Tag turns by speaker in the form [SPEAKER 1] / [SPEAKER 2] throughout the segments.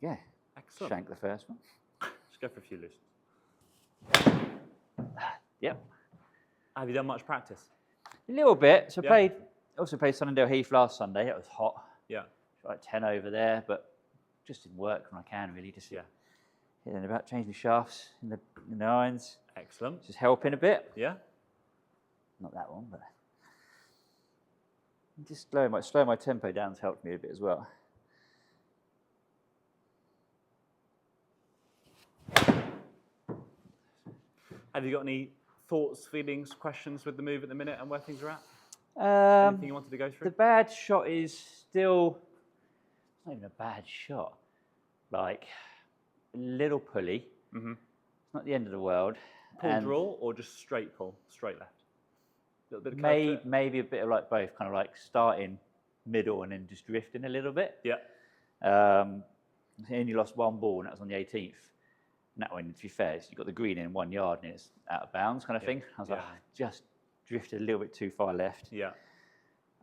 [SPEAKER 1] you go.
[SPEAKER 2] Excellent.
[SPEAKER 1] Shank the first one.
[SPEAKER 2] Let's go for a few loops.
[SPEAKER 1] Yep.
[SPEAKER 2] Have you done much practice?
[SPEAKER 1] A little bit. So
[SPEAKER 2] Yeah.
[SPEAKER 1] also played Sunningdale Heath last Sunday. It was hot.
[SPEAKER 2] Yeah.
[SPEAKER 1] Like 10 over there, but just didn't work when I can really. Just hitting about, changing the shafts in the irons.
[SPEAKER 2] Excellent.
[SPEAKER 1] Just helping a bit.
[SPEAKER 2] Yeah.
[SPEAKER 1] Not that one, but just slowing my tempo down has helped me a bit as well.
[SPEAKER 2] Have you got any thoughts, feelings, questions with the move at the minute and where things are at? Anything you wanted to go through?
[SPEAKER 1] The bad shot is still, it's not even a bad shot. Like, a little pulley.
[SPEAKER 2] Mm-hmm.
[SPEAKER 1] It's not the end of the world.
[SPEAKER 2] Pull draw or just straight pull, straight left? A little bit of curve
[SPEAKER 1] maybe a bit of like both, kind of like starting middle and then just drifting a little bit.
[SPEAKER 2] Yeah.
[SPEAKER 1] I only lost one ball and that was on the 18th. And that one, to be fair, you've got the green in 1 yard and it's out of bounds kind of thing. I was like, just drifted a little bit too far left.
[SPEAKER 2] Yeah.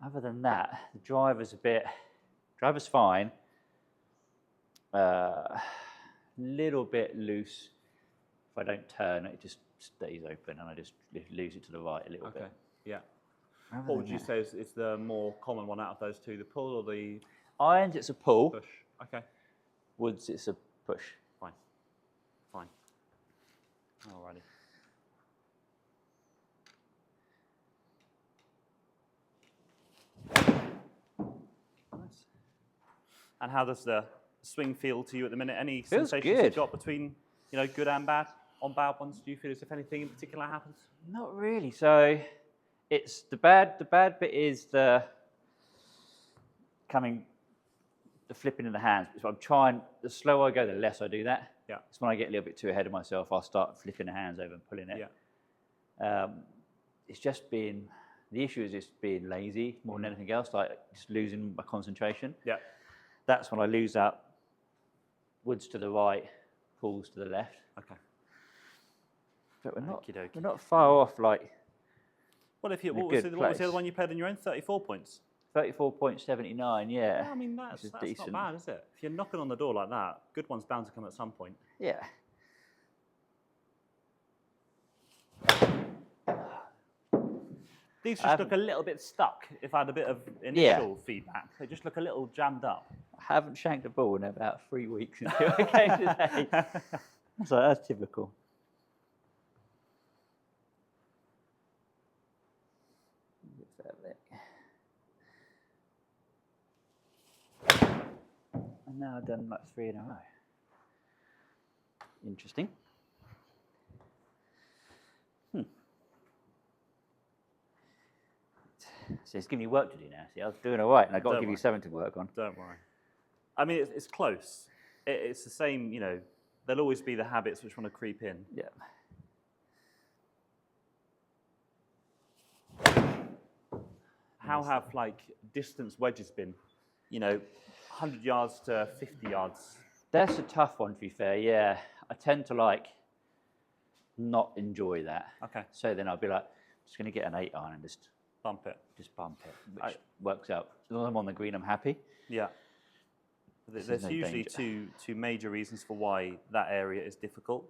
[SPEAKER 1] Other than that, the driver's fine. Little bit loose. If I don't turn, it just stays open and I just lose it to the right a little bit.
[SPEAKER 2] Yeah. What would you say is the more common one out of those two, the pull or the
[SPEAKER 1] irons? It's a pull.
[SPEAKER 2] Push. Okay.
[SPEAKER 1] Woods, it's a push.
[SPEAKER 2] Fine. Alrighty. Nice. And how does the swing feel to you at the minute? Any sensations you've got between, good and bad? On bad ones, do you feel as if anything in particular happens?
[SPEAKER 1] Not really. So it's the bad bit is the flipping in the hands. So I'm trying, the slower I go, the less I do that.
[SPEAKER 2] Yeah.
[SPEAKER 1] It's when I get a little bit too ahead of myself, I'll start flipping the hands over and pulling it.
[SPEAKER 2] Yeah.
[SPEAKER 1] It's just the issue is just being lazy more than anything else, like just losing my concentration.
[SPEAKER 2] Yeah.
[SPEAKER 1] That's when I lose out. Woods to the right, pulls to the left.
[SPEAKER 2] Okay.
[SPEAKER 1] But we're not far off, like.
[SPEAKER 2] Well, what was the other one you played on your own? 34 points.
[SPEAKER 1] 34.79, yeah.
[SPEAKER 2] I mean, that's not bad, is it? If you're knocking on the door like that, good one's bound to come at some point.
[SPEAKER 1] Yeah.
[SPEAKER 2] These just look a little bit stuck, if I had a bit of initial feedback. They just look a little jammed up.
[SPEAKER 1] I haven't shanked a ball in about 3 weeks until I came today. So that's typical. And now I've done like 3 in a row. Interesting. So it's giving you work to do now. See, I was doing all right, and I've got to give you 7 to work on.
[SPEAKER 2] Don't worry. I mean, it's close. It's the same, there'll always be the habits which want to creep in.
[SPEAKER 1] Yeah.
[SPEAKER 2] How have, distance wedges been? 100 yards to 50 yards?
[SPEAKER 1] That's a tough one, to be fair, yeah. I tend to, not enjoy that.
[SPEAKER 2] Okay.
[SPEAKER 1] So then I'll be like, just going to get an 8 iron and just
[SPEAKER 2] bump it,
[SPEAKER 1] which works out. As long as I'm on the green, I'm happy.
[SPEAKER 2] Yeah. There's usually two major reasons for why that area is difficult.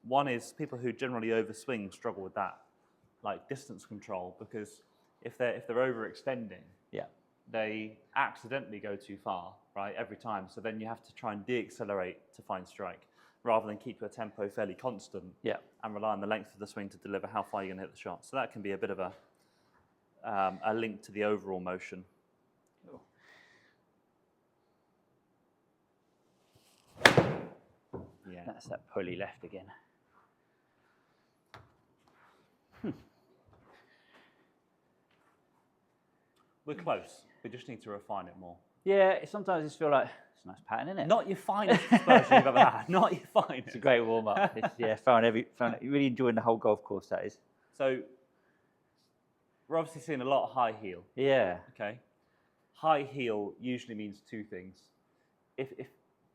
[SPEAKER 2] One is people who generally overswing struggle with that, like distance control, because if they're overextending, they accidentally go too far, right, every time. So then you have to try and de-accelerate to find strike, rather than keep your tempo fairly constant and rely on the length of the swing to deliver how far you're going to hit the shot. So that can be a bit of a link to the overall motion.
[SPEAKER 1] Yeah. That's that pulley left again.
[SPEAKER 2] We're close. We just need to refine it more.
[SPEAKER 1] Yeah, sometimes I just feel like it's a nice pattern, isn't it?
[SPEAKER 2] Not your finest version you've ever had. Not your finest.
[SPEAKER 1] It's a great warm-up. Found really enjoying the whole golf course, that is.
[SPEAKER 2] So we're obviously seeing a lot of high heel.
[SPEAKER 1] Yeah.
[SPEAKER 2] Okay. High heel usually means 2 things. If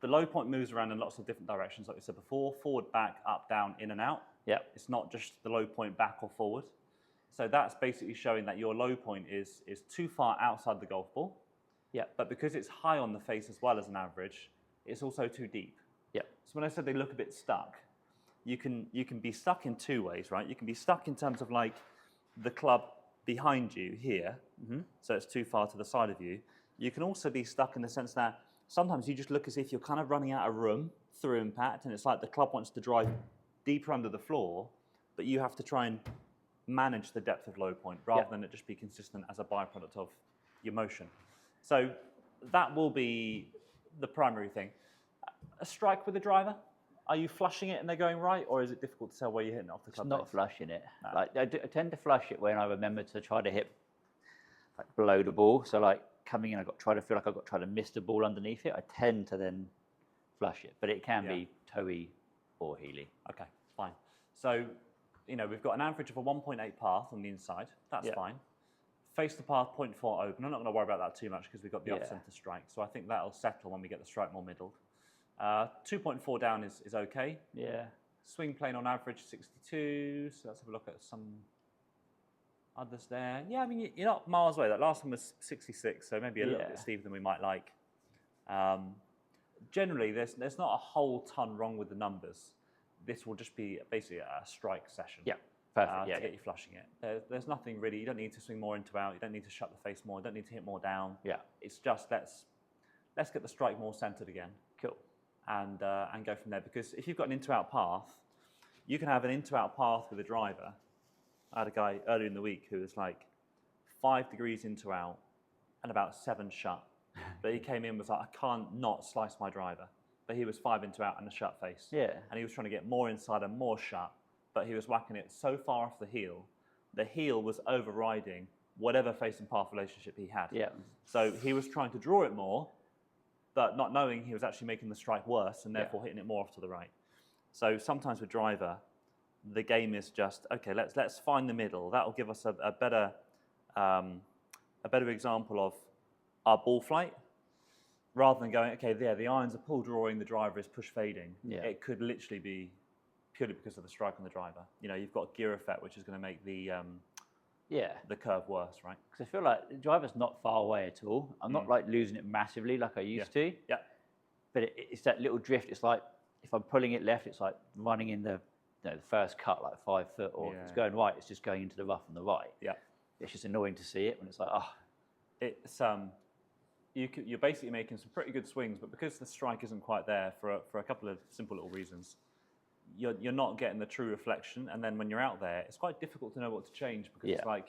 [SPEAKER 2] the low point moves around in lots of different directions, like we said before, forward, back, up, down, in and out.
[SPEAKER 1] Yeah.
[SPEAKER 2] It's not just the low point back or forward. So that's basically showing that your low point is too far outside the golf ball.
[SPEAKER 1] Yeah.
[SPEAKER 2] But because it's high on the face as well as an average, it's also too deep.
[SPEAKER 1] Yeah.
[SPEAKER 2] So when I said they look a bit stuck, you can be stuck in two ways, right? You can be stuck in terms of like the club behind you here, so it's too far to the side of you. You can also be stuck in the sense that sometimes you just look as if you're kind of running out of room through impact, and it's like the club wants to drive deeper under the floor, but you have to try and manage the depth of low point rather than it just be consistent as a byproduct of your motion. So that will be the primary thing. A strike with the driver, are you flushing it and they're going right, or is it difficult to tell where you're hitting it off the club?
[SPEAKER 1] It's not
[SPEAKER 2] base?
[SPEAKER 1] flushing it.
[SPEAKER 2] No.
[SPEAKER 1] Like I tend to flush it when I remember to try to hit like below the ball. So like coming in, try to miss the ball underneath it. I tend to then flush it, but it can be toey or heely.
[SPEAKER 2] Okay, fine. So, we've got an average of a 1.8 path on the inside. That's fine. Face the path 0.4 open. I'm not going to worry about that too much because we've got the off-centre strike. So I think that'll settle when we get the strike more middled. 2.4 down is okay.
[SPEAKER 1] Yeah.
[SPEAKER 2] Swing plane on average 62. So let's have a look at some others there. Yeah, I mean, you're not miles away. That last one was 66, so maybe a little bit steeper than we might like. Generally, there's not a whole ton wrong with the numbers. This will just be basically a strike session.
[SPEAKER 1] Yeah, perfect.
[SPEAKER 2] To get you flushing it. There's nothing really. You don't need to swing more into out. You don't need to shut the face more. You don't need to hit more down.
[SPEAKER 1] Yeah.
[SPEAKER 2] It's just let's get the strike more centered again.
[SPEAKER 1] Cool.
[SPEAKER 2] And go from there. Because if you've got an into-out path, you can have an into-out path with a driver. I had a guy earlier in the week who was like 5 degrees into out and about 7 shut. But he came in and was like, I can't not slice my driver. But he was 5 into out and a shut face.
[SPEAKER 1] Yeah.
[SPEAKER 2] And he was trying to get more inside and more shut. But he was whacking it so far off the heel was overriding whatever face and path relationship he had.
[SPEAKER 1] Yeah.
[SPEAKER 2] So he was trying to draw it more, but not knowing he was actually making the strike worse and therefore hitting it more off to the right. So sometimes with driver, the game is just, okay, let's find the middle. That'll give us a better example of our ball flight, rather than going, okay, there, the irons are pull drawing, the driver is push fading.
[SPEAKER 1] Yeah.
[SPEAKER 2] It could literally be purely because of the strike on the driver. You've got gear effect, which is going to make the curve worse, right?
[SPEAKER 1] Because I feel like the driver's not far away at all. I'm not like losing it massively like I used to.
[SPEAKER 2] Yeah.
[SPEAKER 1] But it's that little drift. It's like if I'm pulling it left, it's like running in the first cut like 5 foot, or if it's going right, it's just going into the rough on the right.
[SPEAKER 2] Yeah.
[SPEAKER 1] It's just annoying to see it when it's like,
[SPEAKER 2] It's you're basically making some pretty good swings, but because the strike isn't quite there for a couple of simple little reasons, you're not getting the true reflection. And then when you're out there, it's quite difficult to know what to change, because it's like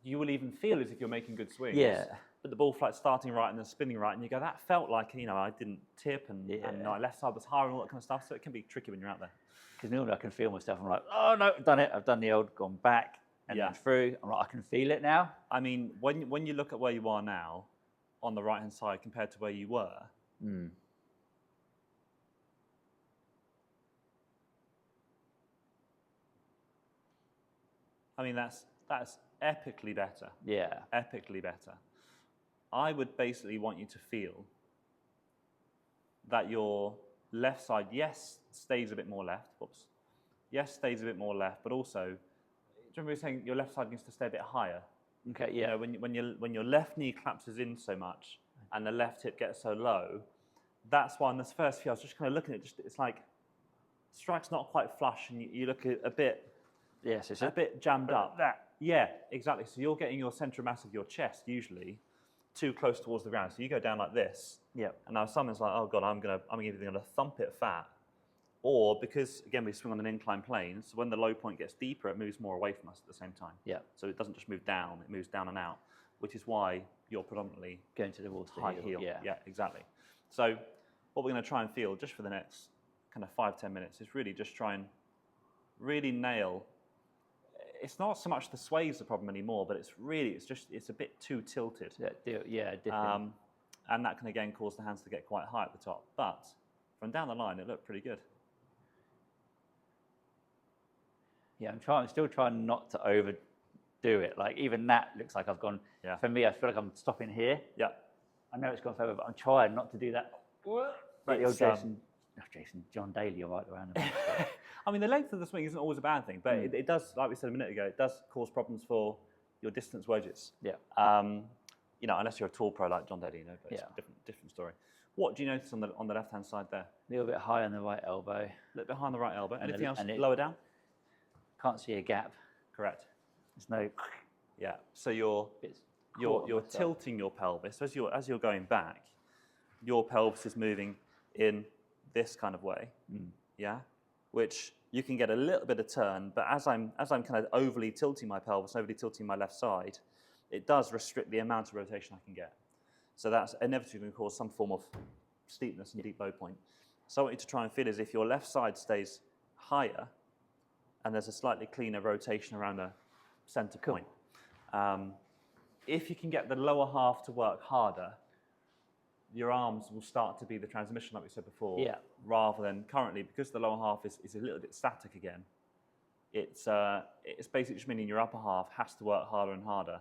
[SPEAKER 2] you will even feel as if you're making good swings.
[SPEAKER 1] Yeah.
[SPEAKER 2] But the ball flight's starting right and then spinning right, and you go, that felt like I didn't tip and my left side was higher and all that kind of stuff. So it can be tricky when you're out there.
[SPEAKER 1] Because normally I can feel myself. I'm like, oh no, I've done it. I've done the old gone back and then through. I'm like, I can feel it now.
[SPEAKER 2] I mean, when you look at where you are now on the right hand side compared to where you were. I mean, that's epically better.
[SPEAKER 1] Yeah.
[SPEAKER 2] Epically better. I would basically want you to feel that your left side, stays a bit more left. Whoops. Yes, stays a bit more left, but also, do you remember we were saying your left side needs to stay a bit higher?
[SPEAKER 1] Okay, yeah.
[SPEAKER 2] When your left knee collapses in so much and the left hip gets so low, that's why in this first few, I was just kind of looking at it, it's like, strike's not quite flush, and you look a bit...
[SPEAKER 1] Yes, it's
[SPEAKER 2] a bit jammed up. Yeah, exactly. So you're getting your centre of mass of your chest usually too close towards the ground. So you go down like this.
[SPEAKER 1] Yeah. And
[SPEAKER 2] now someone's like, oh God, I'm either going to thump it fat, or because again we swing on an inclined plane, so when the low point gets deeper, it moves more away from us at the same time.
[SPEAKER 1] Yeah.
[SPEAKER 2] So it doesn't just move down; it moves down and out, which is why you're predominantly
[SPEAKER 1] going to the water
[SPEAKER 2] high heel. Yeah, exactly. So what we're going to try and feel just for the next kind of 5-10 minutes is really just try and really nail. It's not so much the sway's the problem anymore, but it's a bit too tilted.
[SPEAKER 1] Different.
[SPEAKER 2] And that can again cause the hands to get quite high at the top. But from down the line, it looked pretty good.
[SPEAKER 1] Yeah, I'm still trying not to overdo it. Like even that looks like I've gone.
[SPEAKER 2] Yeah.
[SPEAKER 1] For me, I feel like I'm stopping here.
[SPEAKER 2] Yeah.
[SPEAKER 1] I know it's gone further, but I'm trying not to do that. Like the old John Daly, you're right around.
[SPEAKER 2] I mean, the length of the swing isn't always a bad thing, but it does, like we said a minute ago, it does cause problems for your distance wedges.
[SPEAKER 1] Yeah.
[SPEAKER 2] Unless you're a tall pro like John Daly, but it's a different story. What do you notice on the left-hand side there?
[SPEAKER 1] A little bit high on the right elbow.
[SPEAKER 2] A little bit high on the right elbow. Anything else
[SPEAKER 1] and
[SPEAKER 2] lower down?
[SPEAKER 1] Can't see a gap.
[SPEAKER 2] Correct.
[SPEAKER 1] There's no.
[SPEAKER 2] Yeah. So you're tilting your pelvis. So as you're going back, your pelvis is moving in this kind of way. Yeah. Which you can get a little bit of turn, but as I'm kind of overly tilting my pelvis, overly tilting my left side, it does restrict the amount of rotation I can get. So that's inevitably going to cause some form of steepness and deep low point. So I want you to try and feel as if your left side stays higher and there's a slightly cleaner rotation around the center point. If you can get the lower half to work harder, your arms will start to be the transmission, like we said before, rather than currently, because the lower half is a little bit static again. It's basically just meaning your upper half has to work harder and harder.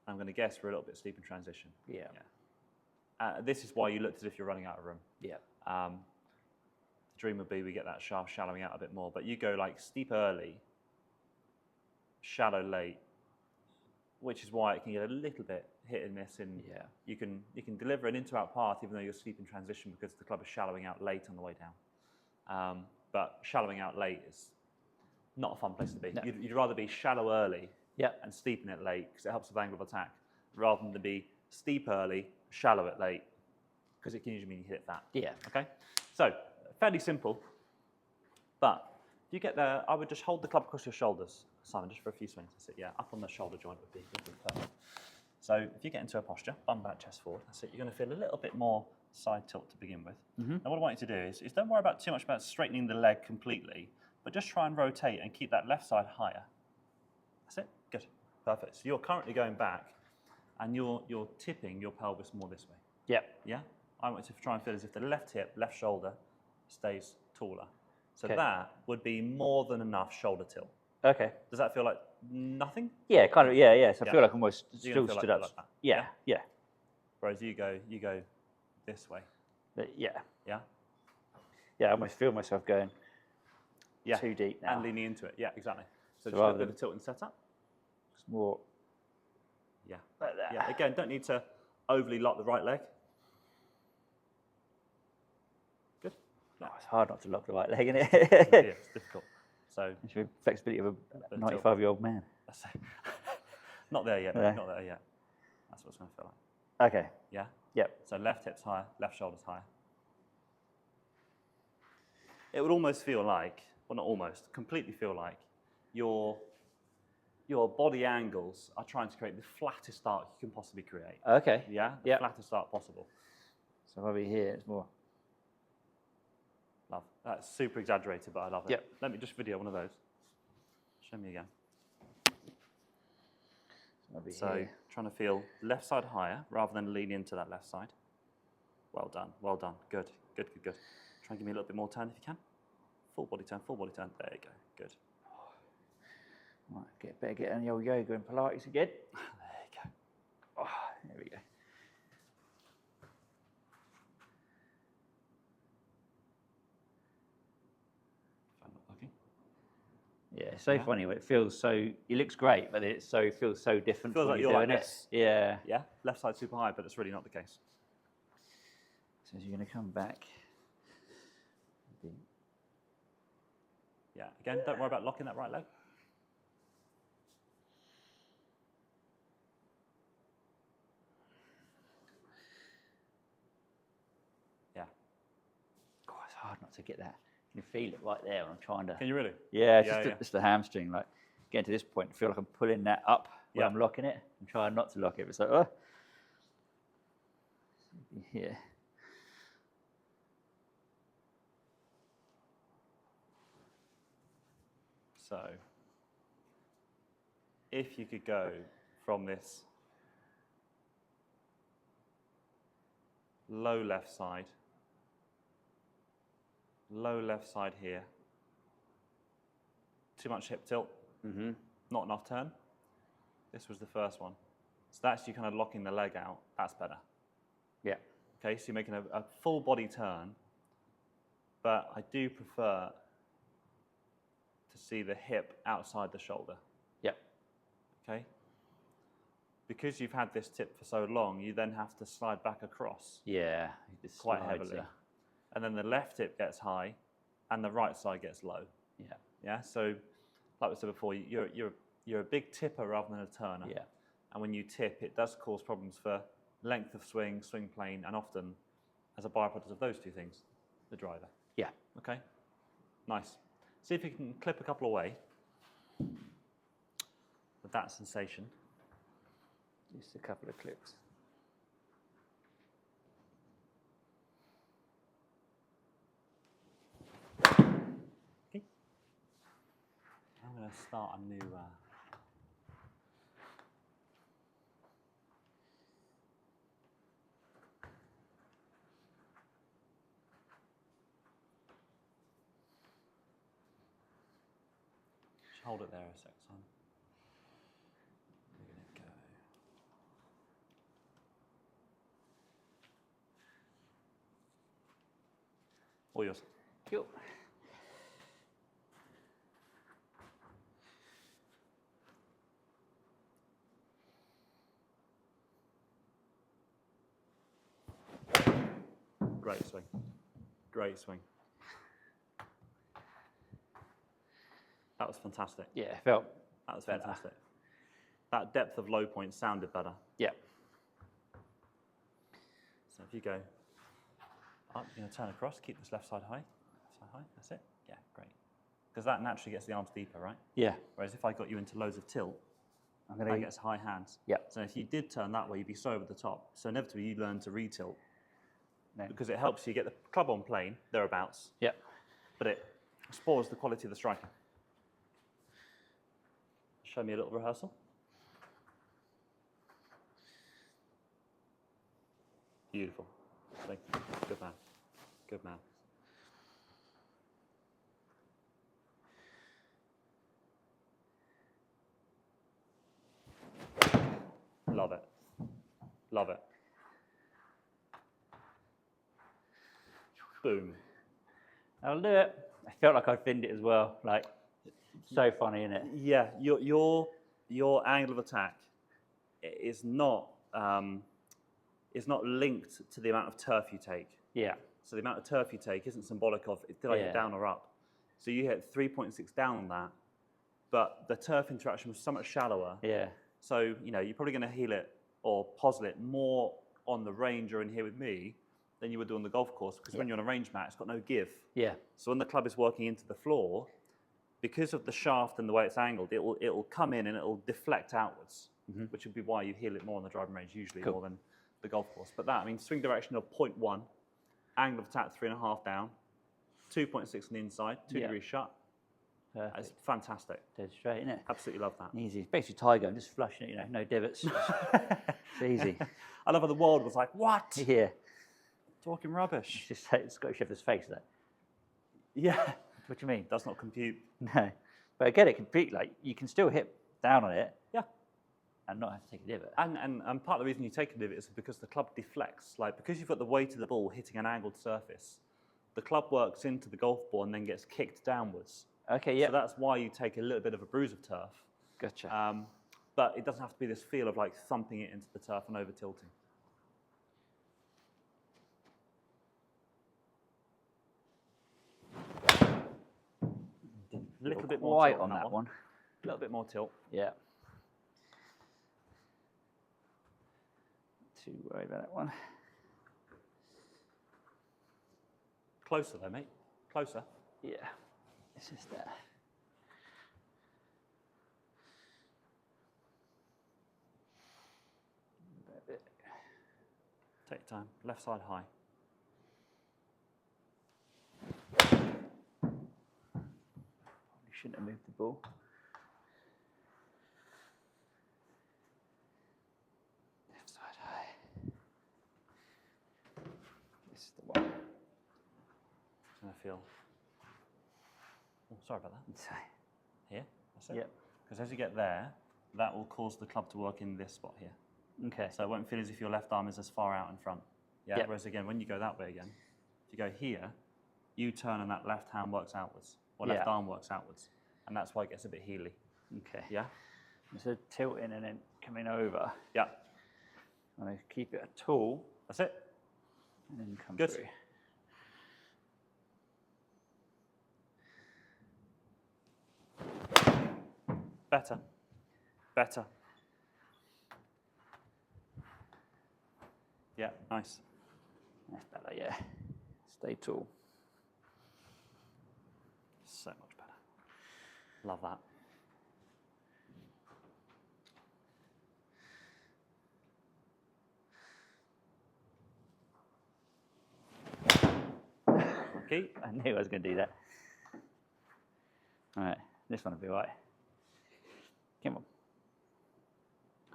[SPEAKER 2] I'm going to guess we're a little bit steep in transition. This is why you looked as if you're running out of room. The dream would be we get that shaft shallowing out a bit more, but you go like steep early, shallow late, which is why it can get a little bit hit and miss. And you can deliver an into-out path even though you're steep in transition because the club is shallowing out late on the way down. But shallowing out late is not a fun place to be. No. You'd rather be shallow early and steepen it late because it helps with angle of attack, rather than to be steep early, shallow it late, because it can usually mean you hit it fat. Okay? So, fairly simple, but if you get there, I would just hold the club across your shoulders, Simon, just for a few swings. That's it, up on the shoulder joint would be perfect. So if you get into a posture, bum back, chest forward, that's it. You're going to feel a little bit more side tilt to begin with. Now what I want you to do is don't worry too much about straightening the leg completely, but just try and rotate and keep that left side higher. That's it, good, perfect. So you're currently going back and you're tipping your pelvis more this way. Yeah? I want you to try and feel as if the left hip, left shoulder stays taller. So that would be more than enough shoulder tilt.
[SPEAKER 1] Okay.
[SPEAKER 2] Does that feel like nothing?
[SPEAKER 1] Yeah, kind of. Yeah. So I feel like I'm almost still stood up.
[SPEAKER 2] Like that.
[SPEAKER 1] Yeah.
[SPEAKER 2] Whereas you go this way.
[SPEAKER 1] Yeah.
[SPEAKER 2] I
[SPEAKER 1] almost feel myself going too deep now.
[SPEAKER 2] And leaning into it. Yeah, exactly. So just a bit of tilt and setup.
[SPEAKER 1] It's more.
[SPEAKER 2] Yeah.
[SPEAKER 1] Like that.
[SPEAKER 2] Yeah. Again, don't need to overly lock the right leg. Good.
[SPEAKER 1] Oh, it's hard not to lock the right leg, isn't it?
[SPEAKER 2] It's difficult. So
[SPEAKER 1] it's the flexibility of a 95-year-old man.
[SPEAKER 2] Not there yet. Not there yet. That's what it's going to feel like.
[SPEAKER 1] Okay.
[SPEAKER 2] Yeah.
[SPEAKER 1] Yep.
[SPEAKER 2] So left hip's higher, left shoulder's higher. It would almost feel like, well, not almost, completely feel like your body angles are trying to create the flattest arc you can possibly create.
[SPEAKER 1] Okay.
[SPEAKER 2] Yeah. The flattest arc possible.
[SPEAKER 1] So over here, it's more.
[SPEAKER 2] Love. That's super exaggerated, but I love it.
[SPEAKER 1] Yep.
[SPEAKER 2] Let me just video one of those. Show me again. So
[SPEAKER 1] here.
[SPEAKER 2] Trying to feel left side higher rather than lean into that left side. Well done. Good. Try and give me a little bit more turn if you can. Full body turn. There you go. Good.
[SPEAKER 1] Right, better get on the old yoga and Pilates again.
[SPEAKER 2] There you go.
[SPEAKER 1] Oh, there we go. Yeah, it's so funny when it feels so. It looks great, but it feels so different.
[SPEAKER 2] Feels like you're like this.
[SPEAKER 1] Yeah.
[SPEAKER 2] Yeah. Left side super high, but it's really not the case.
[SPEAKER 1] So you're going to come back.
[SPEAKER 2] Yeah. Again, don't worry about locking that right leg. Yeah.
[SPEAKER 1] God, it's hard not to get that. You can feel it right there when I'm trying to.
[SPEAKER 2] Can you really?
[SPEAKER 1] Yeah, it's the hamstring. Like getting to this point, I feel like I'm pulling that up when I'm locking it. I'm trying not to lock it. It's like, here.
[SPEAKER 2] So, if you could go from this low left side here, too much hip tilt, not enough turn. This was the first one. So that's you kind of locking the leg out. That's better.
[SPEAKER 1] Yeah.
[SPEAKER 2] Okay, so you're making a full body turn, but I do prefer to see the hip outside the shoulder.
[SPEAKER 1] Yep.
[SPEAKER 2] Okay. because you've had this tip for so long, you then have to slide back across
[SPEAKER 1] Yeah. It just
[SPEAKER 2] quite
[SPEAKER 1] slides,
[SPEAKER 2] heavily. And then the left tip gets high and the right side gets low.
[SPEAKER 1] Yeah.
[SPEAKER 2] Yeah. So like we said before, you're a big tipper rather than a turner.
[SPEAKER 1] Yeah.
[SPEAKER 2] And when you tip, it does cause problems for length of swing, swing plane, and often, as a byproduct of those two things, the driver.
[SPEAKER 1] Yeah.
[SPEAKER 2] Okay? Nice. See if you can clip a couple away with that sensation.
[SPEAKER 1] Just a couple of clips.
[SPEAKER 2] Okay. I'm going to start a new... Just hold it there a sec, Simon. We're going to go... All yours.
[SPEAKER 1] Cool.
[SPEAKER 2] Great swing. Great swing. That was fantastic.
[SPEAKER 1] Yeah, it felt
[SPEAKER 2] That was
[SPEAKER 1] better.
[SPEAKER 2] fantastic. That depth of low point sounded better.
[SPEAKER 1] Yeah.
[SPEAKER 2] So if you go up, you're going to turn across, keep this left side high. Left side high, that's it. Yeah, great. Because that naturally gets the arms deeper, right?
[SPEAKER 1] Yeah.
[SPEAKER 2] Whereas if I got you into loads of tilt,
[SPEAKER 1] I'm
[SPEAKER 2] that
[SPEAKER 1] gonna.
[SPEAKER 2] gets high hands.
[SPEAKER 1] Yeah.
[SPEAKER 2] So if you did turn that way, you'd be so over the top. So inevitably you learn to re-tilt
[SPEAKER 1] No.
[SPEAKER 2] because it helps you get the club on plane, thereabouts,
[SPEAKER 1] Yeah.
[SPEAKER 2] but it spoils the quality of the striking. Show me a little rehearsal. Beautiful. Thank you. Good man. Good man. Love it. Love it. Boom.
[SPEAKER 1] I'll do it. I felt like I'd finned it as well. Like, so funny, isn't it?
[SPEAKER 2] Yeah, your angle of attack is not linked to the amount of turf you take.
[SPEAKER 1] Yeah.
[SPEAKER 2] So the amount of turf you take isn't symbolic of did I hit down or up. So you hit 3.6 down on that, but the turf interaction was so much shallower.
[SPEAKER 1] Yeah.
[SPEAKER 2] So you're probably going to heel it or posile it more on the range or in here with me than you would do on the golf course, because when you're on a range mat, it's got no give.
[SPEAKER 1] Yeah.
[SPEAKER 2] So when the club is working into the floor, because of the shaft and the way it's angled, it will come in and it will deflect outwards, which would be why you heel it more on the driving range usually more than the golf course. But that, I mean, swing direction of 0.1, angle of attack 3.5 down, 2.6 on the inside, 2 degrees shut.
[SPEAKER 1] Perfect.
[SPEAKER 2] It's fantastic.
[SPEAKER 1] Dead straight, isn't it?
[SPEAKER 2] Absolutely love that.
[SPEAKER 1] Easy. Basically tiger, I'm just flushing it, no divots. It's easy.
[SPEAKER 2] I love how the world was like, what?
[SPEAKER 1] Yeah.
[SPEAKER 2] Talking rubbish.
[SPEAKER 1] It's just Scottish Shepherd's face, that.
[SPEAKER 2] Yeah.
[SPEAKER 1] What do you mean?
[SPEAKER 2] Does not compute.
[SPEAKER 1] No. But I get it completely. Like, you can still hit down on it.
[SPEAKER 2] Yeah.
[SPEAKER 1] And not have to take a divot.
[SPEAKER 2] And part of the reason you take a divot is because the club deflects. Like, because you've got the weight of the ball hitting an angled surface, the club works into the golf ball and then gets kicked downwards.
[SPEAKER 1] Okay, yeah.
[SPEAKER 2] So that's why you take a little bit of a bruise of turf.
[SPEAKER 1] Gotcha.
[SPEAKER 2] But it doesn't have to be this feel of like thumping it into the turf and over tilting. A little bit more
[SPEAKER 1] White
[SPEAKER 2] tilt
[SPEAKER 1] on that one.
[SPEAKER 2] A little bit more tilt.
[SPEAKER 1] Yeah. Too worried about that one.
[SPEAKER 2] Closer though, mate. Closer.
[SPEAKER 1] Yeah. It's just that.
[SPEAKER 2] Take your time. Left side high.
[SPEAKER 1] Probably shouldn't have moved the ball. Left side high. This is the one.
[SPEAKER 2] It's going to feel. Oh, sorry about that.
[SPEAKER 1] Inside.
[SPEAKER 2] Here. That's it.
[SPEAKER 1] Yep.
[SPEAKER 2] Because as you get there, that will cause the club to work in this spot here.
[SPEAKER 1] Okay.
[SPEAKER 2] So it won't feel as if your left arm is as far out in front. Yeah.
[SPEAKER 1] Yep.
[SPEAKER 2] Whereas again, when you go that way again, if you go here, you turn and that left hand works outwards, or left arm works outwards, and that's why it gets a bit heely.
[SPEAKER 1] Okay.
[SPEAKER 2] Yeah.
[SPEAKER 1] So tilting and then coming over.
[SPEAKER 2] Yeah.
[SPEAKER 1] I'm going to keep it tall.
[SPEAKER 2] That's it.
[SPEAKER 1] And then come
[SPEAKER 2] Good.
[SPEAKER 1] through.
[SPEAKER 2] Better. Better. Yeah, nice.
[SPEAKER 1] That's better, yeah. Stay tall.
[SPEAKER 2] So much better. Love that. Okay.
[SPEAKER 1] I knew I was going to do that. All right, this one will be all right. Come on.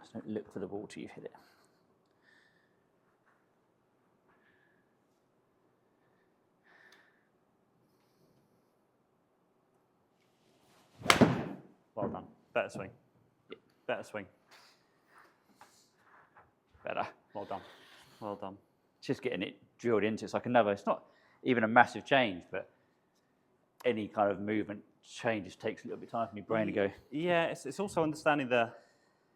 [SPEAKER 1] Just don't look for the ball till you've hit it.
[SPEAKER 2] Well done. Better swing.
[SPEAKER 1] Yeah.
[SPEAKER 2] Better swing.
[SPEAKER 1] Better.
[SPEAKER 2] Well done. Well done.
[SPEAKER 1] Just getting it drilled into. It's like another, it's not even a massive change, but any kind of movement change just takes a little bit of time for your brain to go.
[SPEAKER 2] Yeah, it's also understanding the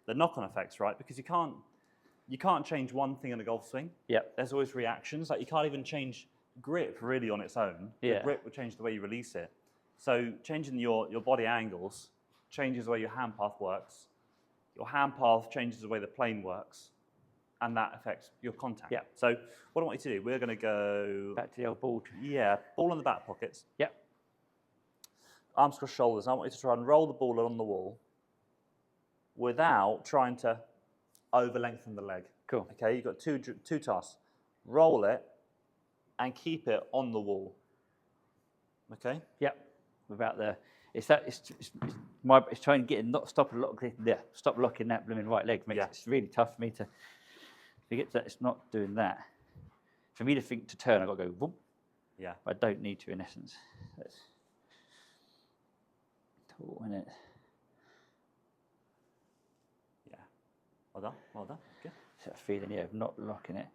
[SPEAKER 2] knock-on effects, right? Because you can't change one thing in a golf swing.
[SPEAKER 1] Yep.
[SPEAKER 2] There's always reactions. Like you can't even change grip really on its own.
[SPEAKER 1] Yeah.
[SPEAKER 2] The grip will change the way you release it. So changing your body angles changes the way your hand path works. Your hand path changes the way the plane works, and that affects your contact.
[SPEAKER 1] Yeah.
[SPEAKER 2] So what I want you to do, we're going to go
[SPEAKER 1] Back to the old ball.
[SPEAKER 2] Yeah, ball in the back pockets.
[SPEAKER 1] Yep.
[SPEAKER 2] Arms across shoulders. I want you to try and roll the ball along the wall without trying to over-lengthen the leg.
[SPEAKER 1] Cool.
[SPEAKER 2] Okay, you've got two tasks. Roll it and keep it on the wall. Okay?
[SPEAKER 1] Yep. Without the, it's trying to get it, stop locking that blooming right leg. It's really tough for me to forget that it's not doing that. For me to think to turn, I've got to go whoop.
[SPEAKER 2] Yeah.
[SPEAKER 1] But I don't need to in essence. That's tall, isn't it?
[SPEAKER 2] Yeah. Well done. Well done. Good.
[SPEAKER 1] It's that feeling, yeah, of not locking it.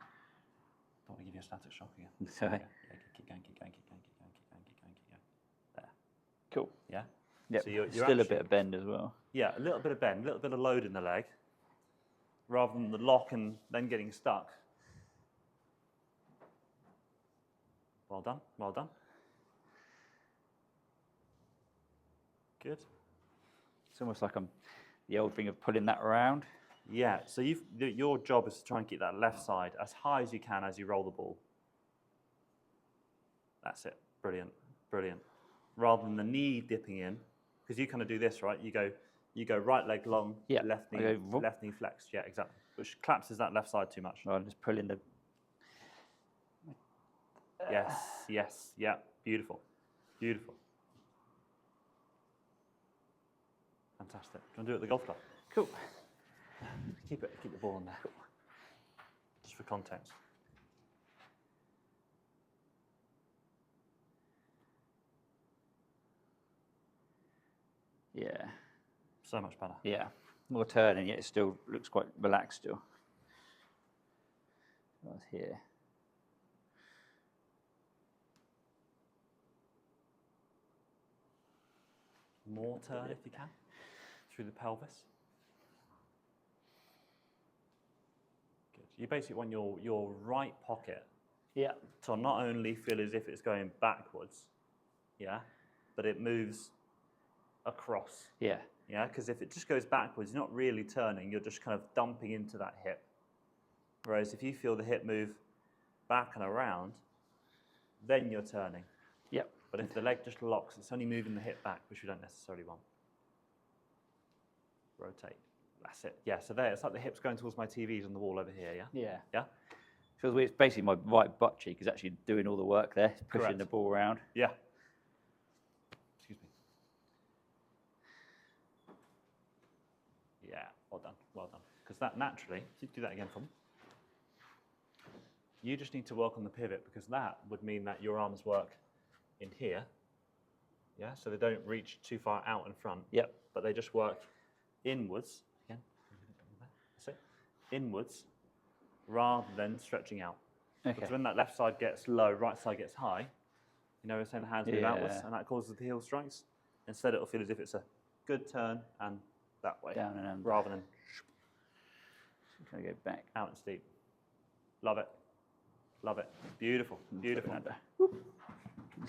[SPEAKER 2] Don't want to give you a static shock again.
[SPEAKER 1] Sorry.
[SPEAKER 2] Yeah, keep going, keep going, keep going, keep going, keep going, keep going, keep going. There.
[SPEAKER 1] Cool.
[SPEAKER 2] Yeah?
[SPEAKER 1] Yep.
[SPEAKER 2] So you're
[SPEAKER 1] Still
[SPEAKER 2] actually,
[SPEAKER 1] a bit of bend as well.
[SPEAKER 2] Yeah, a little bit of bend, a little bit of load in the leg, rather than the lock and then getting stuck. Well done, well done. Good.
[SPEAKER 1] It's almost like I'm the old thing of pulling that around.
[SPEAKER 2] Yeah, so your job is to try and keep that left side as high as you can as you roll the ball. That's it. Brilliant, brilliant. Rather than the knee dipping in, because you kind of do this, right? You go right leg long,
[SPEAKER 1] Yeah,
[SPEAKER 2] left knee flexed. Yeah, exactly. Which collapses that left side too much.
[SPEAKER 1] I'm just pulling the.
[SPEAKER 2] Yes, yes, yeah. Beautiful, beautiful. Fantastic. Do you want to do it at the golf club?
[SPEAKER 1] Cool.
[SPEAKER 2] Keep the ball on there. Just for context.
[SPEAKER 1] Yeah.
[SPEAKER 2] So much better.
[SPEAKER 1] Yeah. More turning, yet it still looks quite relaxed still. That's here.
[SPEAKER 2] More turn if you can, through the pelvis. Good. You basically want your right pocket to not only feel as if it's going backwards, yeah, but it moves across.
[SPEAKER 1] Yeah.
[SPEAKER 2] Yeah, because if it just goes backwards, you're not really turning, you're just kind of dumping into that hip. Whereas if you feel the hip move back and around, then you're turning.
[SPEAKER 1] Yep.
[SPEAKER 2] But if the leg just locks, it's only moving the hip back, which we don't necessarily want. Rotate. That's it. Yeah, so there, it's like the hips going towards my TVs on the wall over here, yeah?
[SPEAKER 1] Yeah.
[SPEAKER 2] Yeah?
[SPEAKER 1] Feels weird. It's basically my right butt cheek is actually doing all the work there, pushing
[SPEAKER 2] Correct.
[SPEAKER 1] the ball around.
[SPEAKER 2] Yeah. Excuse me. Yeah, well done, well done. Because that naturally, if you do that again for me, you just need to work on the pivot, because that would mean that your arms work in here, yeah, so they don't reach too far out in front.
[SPEAKER 1] Yep.
[SPEAKER 2] But they just work inwards, again, that's it, inwards, rather than stretching out.
[SPEAKER 1] Okay.
[SPEAKER 2] Because when that left side gets low, right side gets high, you know, we're saying the hands move outwards, and that causes the heel strikes. Instead, it'll feel as if it's a good turn and that way,
[SPEAKER 1] Down and under.
[SPEAKER 2] rather than
[SPEAKER 1] Just going to go back.
[SPEAKER 2] Out and steep. Love it. Love it. Beautiful. Beautiful.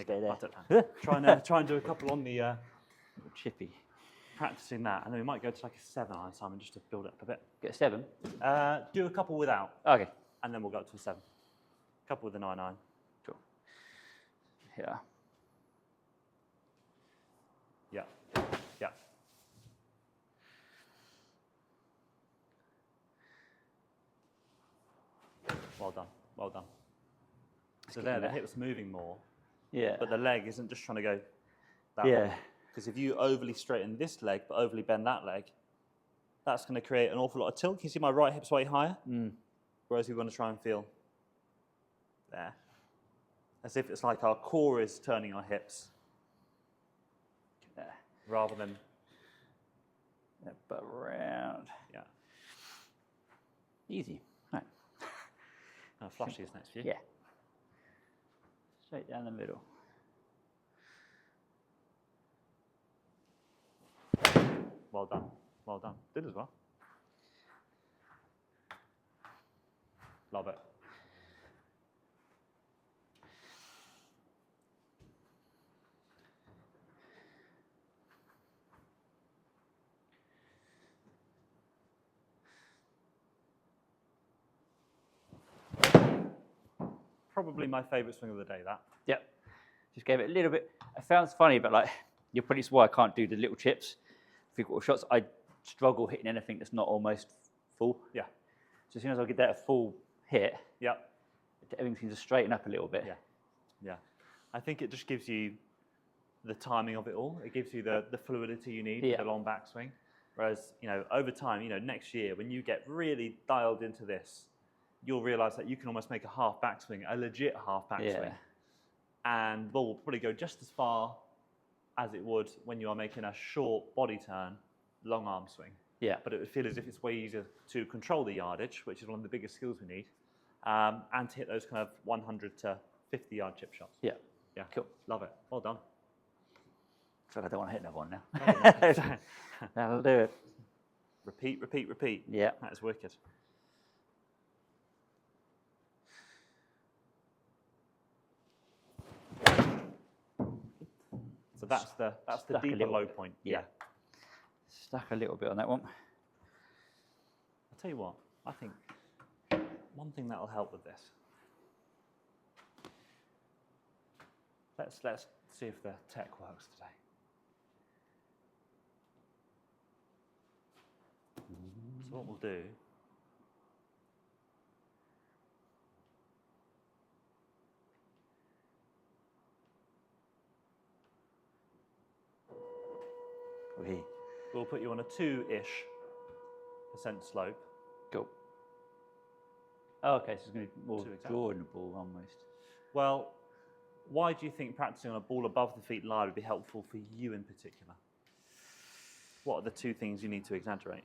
[SPEAKER 1] Stay there.
[SPEAKER 2] Try and do a couple on the
[SPEAKER 1] Chippy.
[SPEAKER 2] practicing that, and then we might go to like a 7 on Simon just to build it up a bit.
[SPEAKER 1] Get a 7?
[SPEAKER 2] Do a couple without.
[SPEAKER 1] Okay.
[SPEAKER 2] And then we'll go up to a 7. Couple with a 9-9.
[SPEAKER 1] Cool. Yeah.
[SPEAKER 2] Yeah. Yeah. Well done. Well done. So there, the hip's moving more.
[SPEAKER 1] Yeah.
[SPEAKER 2] But the leg isn't just trying to go that
[SPEAKER 1] Yeah.
[SPEAKER 2] way. Because if you overly straighten this leg, but overly bend that leg, that's going to create an awful lot of tilt. Can you see my right hip's way higher? Whereas we want to try and feel there. As if it's like our core is turning our hips.
[SPEAKER 1] There.
[SPEAKER 2] Rather than...
[SPEAKER 1] But around.
[SPEAKER 2] Yeah.
[SPEAKER 1] Easy. Right.
[SPEAKER 2] Flush these next few.
[SPEAKER 1] Yeah. Straight down the middle.
[SPEAKER 2] Well done. Well done. Did as well. Love it. Probably my favourite swing of the day, that.
[SPEAKER 1] Yep. Just gave it a little bit. I found it's funny, but like, you're pretty why I can't do the little chips, 3/4 shots. I struggle hitting anything that's not almost full.
[SPEAKER 2] Yeah.
[SPEAKER 1] So as soon as I get that a full hit,
[SPEAKER 2] Yeah.
[SPEAKER 1] everything seems to straighten up a little bit.
[SPEAKER 2] Yeah. Yeah. I think it just gives you the timing of it all. It gives you the fluidity you need for the long backswing. Whereas, you know, over time, you know, next year, when you get really dialed into this, you'll realise that you can almost make a half backswing, a legit half backswing.
[SPEAKER 1] Yeah.
[SPEAKER 2] And the ball will probably go just as far as it would when you are making a short body turn, long arm swing.
[SPEAKER 1] Yeah.
[SPEAKER 2] But it would feel as if it's way easier to control the yardage, which is one of the biggest skills we need, and to hit those kind of 100 to 50 yard chip shots.
[SPEAKER 1] Yeah.
[SPEAKER 2] Yeah.
[SPEAKER 1] Cool.
[SPEAKER 2] Love it. Well done.
[SPEAKER 1] I feel like I don't want to hit another one now. That'll do it.
[SPEAKER 2] Repeat, repeat, repeat.
[SPEAKER 1] Yeah.
[SPEAKER 2] That is wicked. So that's the
[SPEAKER 1] Stuck a
[SPEAKER 2] deeper
[SPEAKER 1] little
[SPEAKER 2] low
[SPEAKER 1] bit.
[SPEAKER 2] point.
[SPEAKER 1] Yeah. Stuck a little bit on that one.
[SPEAKER 2] I'll tell you what, I think one thing that'll help with this. Let's see if the tech works today. So what we'll do, we'll put you on a 2-ish% slope.
[SPEAKER 1] Cool. Oh, okay, so it's going to be more
[SPEAKER 2] 2 exactly.
[SPEAKER 1] drawing the ball almost.
[SPEAKER 2] Well, why do you think practicing on a ball above the feet line would be helpful for you in particular? What are the 2 things you need to exaggerate?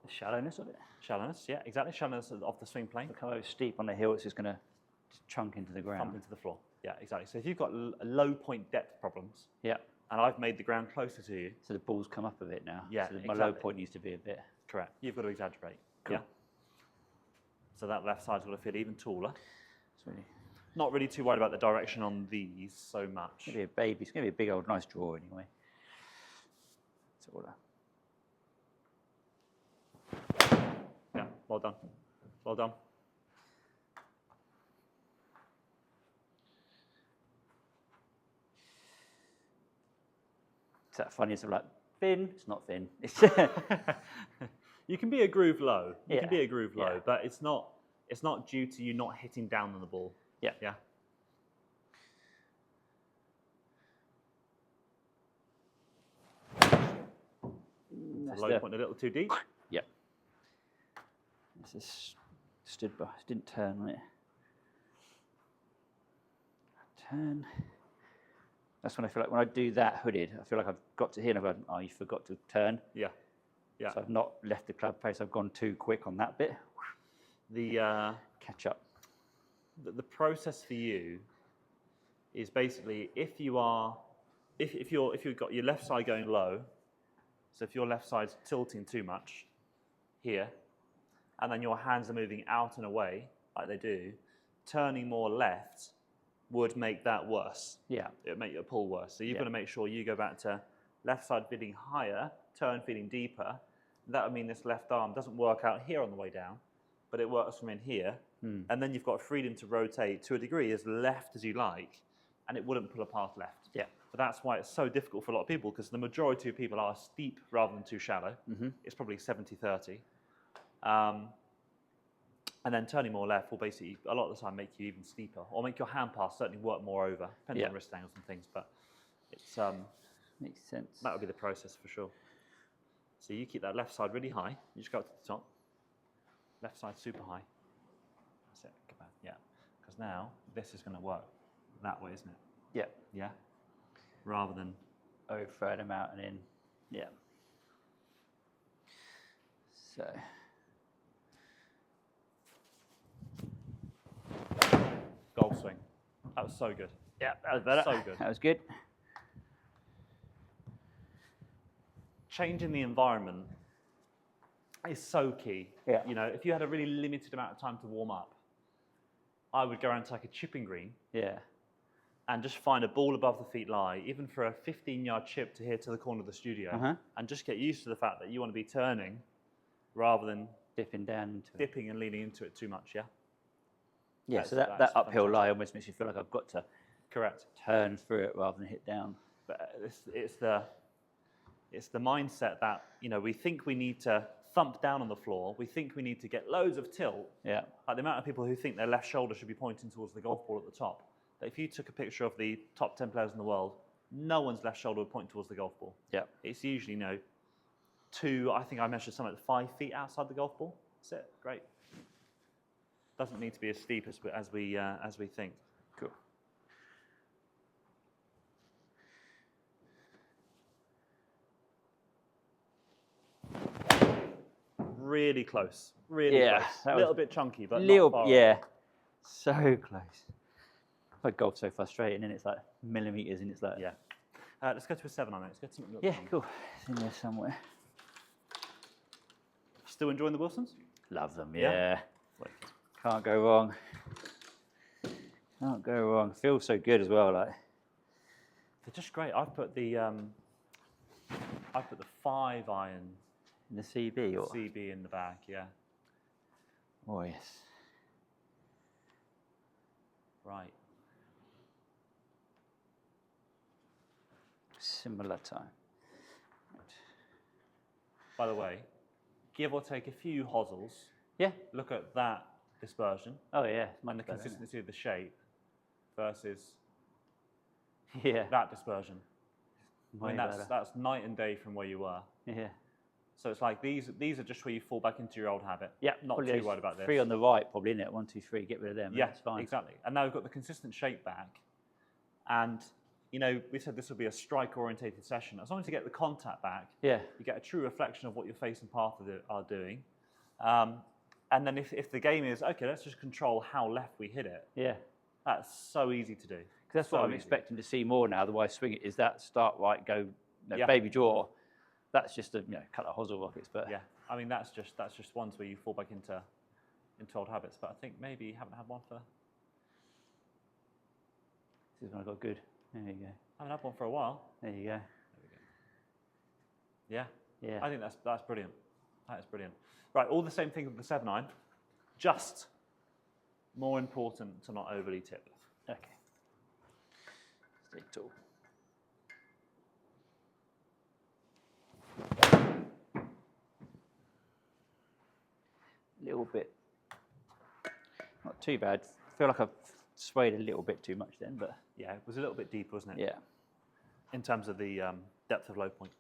[SPEAKER 1] The shallowness of it.
[SPEAKER 2] Shallowness, yeah, exactly. Shallowness of the swing plane.
[SPEAKER 1] If I come over steep on the hill, it's just going to chunk into the ground.
[SPEAKER 2] Pump into the floor. Yeah, exactly. So if you've got low point depth problems,
[SPEAKER 1] Yeah.
[SPEAKER 2] and I've made the ground closer to you,
[SPEAKER 1] So the ball's come up a bit now.
[SPEAKER 2] Yeah,
[SPEAKER 1] So my low
[SPEAKER 2] exactly.
[SPEAKER 1] point needs to be a bit.
[SPEAKER 2] correct, you've got to exaggerate.
[SPEAKER 1] Cool.
[SPEAKER 2] Yeah. So that left side's got to feel even taller.
[SPEAKER 1] It's really
[SPEAKER 2] Not really too worried about the direction on these so much.
[SPEAKER 1] going to be a baby. It's going to be a big old nice draw anyway. It's all that.
[SPEAKER 2] Yeah, well done. Well done.
[SPEAKER 1] Is that funny? It's like thin. It's not thin. It's
[SPEAKER 2] You can be a groove low. You can
[SPEAKER 1] Yeah.
[SPEAKER 2] be a groove low,
[SPEAKER 1] Yeah.
[SPEAKER 2] but it's not due to you not hitting down on the ball.
[SPEAKER 1] Yeah.
[SPEAKER 2] Yeah.
[SPEAKER 1] That's
[SPEAKER 2] Low
[SPEAKER 1] the-
[SPEAKER 2] point a little too deep.
[SPEAKER 1] Yep. This is stood by. Didn't turn on it. Turn. That's when I feel like when I do that hooded, I feel like I've got to here and I've gone, oh, you forgot to turn.
[SPEAKER 2] Yeah. Yeah.
[SPEAKER 1] So I've not left the club face. I've gone too quick on that bit.
[SPEAKER 2] The
[SPEAKER 1] Catch up.
[SPEAKER 2] the process for you is basically if you've got your left side going low, so if your left side's tilting too much here, and then your hands are moving out and away, like they do, turning more left would make that worse.
[SPEAKER 1] Yeah.
[SPEAKER 2] It would make your pull worse. So you've got to make sure you go back to left side feeling higher, turn feeling deeper. That would mean this left arm doesn't work out here on the way down, but it works from in here. And then you've got freedom to rotate to a degree as left as you like, and it wouldn't pull a path left.
[SPEAKER 1] Yeah.
[SPEAKER 2] But that's why it's so difficult for a lot of people, because the majority of people are steep rather than too shallow. It's probably 70-30. And then turning more left will basically, a lot of the time, make you even steeper, or make your hand pass certainly work more over, depending on wrist angles and things. But it's
[SPEAKER 1] makes sense.
[SPEAKER 2] that would be the process for sure. So you keep that left side really high. You just go up to the top. Left side super high. That's it. Go back. Yeah. Because now this is going to work that way, isn't it?
[SPEAKER 1] Yeah.
[SPEAKER 2] Yeah. Rather than
[SPEAKER 1] throw them out and in. Yeah. So.
[SPEAKER 2] golf swing. That was so good.
[SPEAKER 1] Yeah, that was better.
[SPEAKER 2] So good.
[SPEAKER 1] That was good.
[SPEAKER 2] Changing the environment is so key.
[SPEAKER 1] Yeah.
[SPEAKER 2] You know, if you had a really limited amount of time to warm up, I would go around to like a chipping green.
[SPEAKER 1] Yeah.
[SPEAKER 2] And just find a ball above the feet lie, even for a 15-yard chip to here to the corner of the studio, and just get used to the fact that you want to be turning rather than
[SPEAKER 1] dipping down into
[SPEAKER 2] dipping and leaning into it too much. Yeah.
[SPEAKER 1] Yeah. So that uphill lie almost makes you feel like I've got to turn through it rather than hit down.
[SPEAKER 2] But it's the mindset that, you know, we think we need to thump down on the floor. We think we need to get loads of tilt.
[SPEAKER 1] Yeah.
[SPEAKER 2] Like the amount of people who think their left shoulder should be pointing towards the golf ball at the top. But if you took a picture of the top 10 players in the world, no one's left shoulder would point towards the golf ball.
[SPEAKER 1] Yeah.
[SPEAKER 2] It's usually, I think I measured something like 5 feet outside the golf ball. That's it. Great. Doesn't need to be as steep as we think.
[SPEAKER 1] Cool.
[SPEAKER 2] Really close. Really close.
[SPEAKER 1] A
[SPEAKER 2] little bit chunky, but
[SPEAKER 1] little,
[SPEAKER 2] not far
[SPEAKER 1] yeah. So close. Like golf's so frustrating, and it's like millimeters, and it's like
[SPEAKER 2] yeah. Let's go to a 7-iron. Let's get something.
[SPEAKER 1] Yeah, cool. It's in there somewhere.
[SPEAKER 2] Still enjoying the Wilsons?
[SPEAKER 1] Love them. Yeah. Can't go wrong. Can't go wrong. Feels so good as well. Like
[SPEAKER 2] they're just great. I've put the 5-iron
[SPEAKER 1] in the CB or
[SPEAKER 2] CB in the bag. Yeah.
[SPEAKER 1] Oh yes.
[SPEAKER 2] Right.
[SPEAKER 1] Similar time.
[SPEAKER 2] By the way, give or take a few hosels.
[SPEAKER 1] Yeah.
[SPEAKER 2] Look at that dispersion.
[SPEAKER 1] Oh yeah.
[SPEAKER 2] And the consistency of the shape versus
[SPEAKER 1] that
[SPEAKER 2] dispersion. I mean, that's night and day from where you were.
[SPEAKER 1] Yeah.
[SPEAKER 2] So it's like these are just where you fall back into your old habit.
[SPEAKER 1] Yeah.
[SPEAKER 2] Not too worried about this.
[SPEAKER 1] 3 on the right, probably, isn't it? 1, 2, 3. Get rid of them.
[SPEAKER 2] Yeah,
[SPEAKER 1] that's fine.
[SPEAKER 2] Exactly. And now we've got the consistent shape back, and we said this will be a strike-orientated session. As long as you get the contact back, you get a true reflection of what your face and path are doing. And then if the game is, okay, let's just control how left we hit it.
[SPEAKER 1] Yeah.
[SPEAKER 2] That's so easy to do.
[SPEAKER 1] Because that's what I'm expecting to see more now. The way I swing it is that start right, go baby draw. That's just a cut of hosel rockets, but
[SPEAKER 2] yeah, I mean that's just ones where you fall back into old habits. But I think maybe you haven't had one for.
[SPEAKER 1] This is when I got good. There you go.
[SPEAKER 2] I haven't had one for a while.
[SPEAKER 1] There you go.
[SPEAKER 2] There we go. Yeah. Yeah. I think that's brilliant. That is brilliant. Right, all the same thing with the 7-iron, just more important to not overly tip.
[SPEAKER 1] Okay. Stay tall. Little bit, not too bad. I feel like I've swayed a little bit too much then, but
[SPEAKER 2] yeah, it was a little bit deep, wasn't it?
[SPEAKER 1] Yeah.
[SPEAKER 2] In terms of the depth of low point.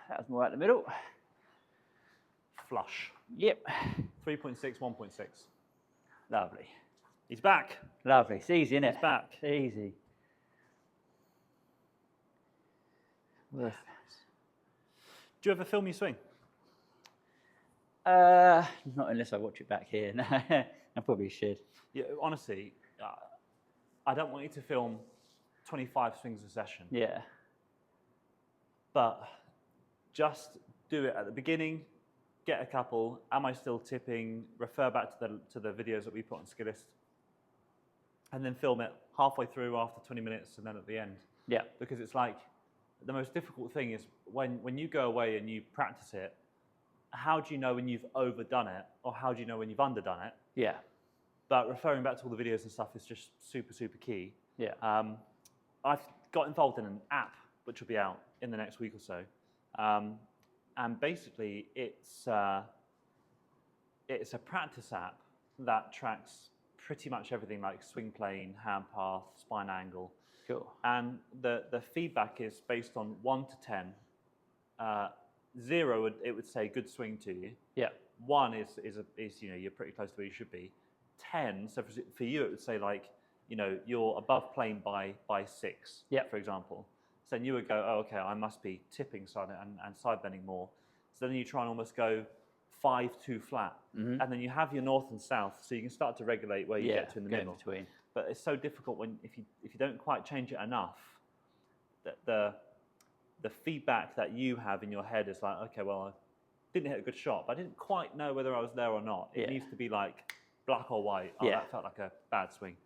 [SPEAKER 1] That was more out the middle.
[SPEAKER 2] Flush.
[SPEAKER 1] Yep.
[SPEAKER 2] 3.6, 1.6.
[SPEAKER 1] Lovely.
[SPEAKER 2] He's back.
[SPEAKER 1] Lovely. It's easy, isn't it?
[SPEAKER 2] He's back.
[SPEAKER 1] It's easy.
[SPEAKER 2] Do you ever film your swing?
[SPEAKER 1] Not unless I watch it back here. No, I probably should.
[SPEAKER 2] Yeah, honestly, I don't want you to film 25 swings a session.
[SPEAKER 1] Yeah.
[SPEAKER 2] But just do it at the beginning, get a couple, am I still tipping, refer back to the videos that we put on Skillist, and then film it halfway through after 20 minutes and then at the end.
[SPEAKER 1] Yeah.
[SPEAKER 2] Because it's like, the most difficult thing is when you go away and you practice it, how do you know when you've overdone it, or how do you know when you've underdone it?
[SPEAKER 1] Yeah.
[SPEAKER 2] But referring back to all the videos and stuff is just super, super key.
[SPEAKER 1] Yeah.
[SPEAKER 2] I've got involved in an app which will be out in the next week or so, and basically it's a practice app that tracks pretty much everything like swing plane, hand path, spine angle.
[SPEAKER 1] Cool.
[SPEAKER 2] And the feedback is based on 1 to 10. 0 it would say good swing to you.
[SPEAKER 1] Yeah.
[SPEAKER 2] 1 is you're pretty close to where you should be. 10, so for you it would say like, you're above plane by 6, for example. So then you would go, oh, okay, I must be tipping side and side bending more. So then you try and almost go 5-2 flat, and then you have your north and south, so you can start to regulate where you get to in the middle.
[SPEAKER 1] Between.
[SPEAKER 2] But it's so difficult if you don't quite change it enough, that the feedback that you have in your head is like, okay, well, I didn't hit a good shot, but I didn't quite know whether I was there or not. It needs to be like black or white. Oh, that felt like a bad swing.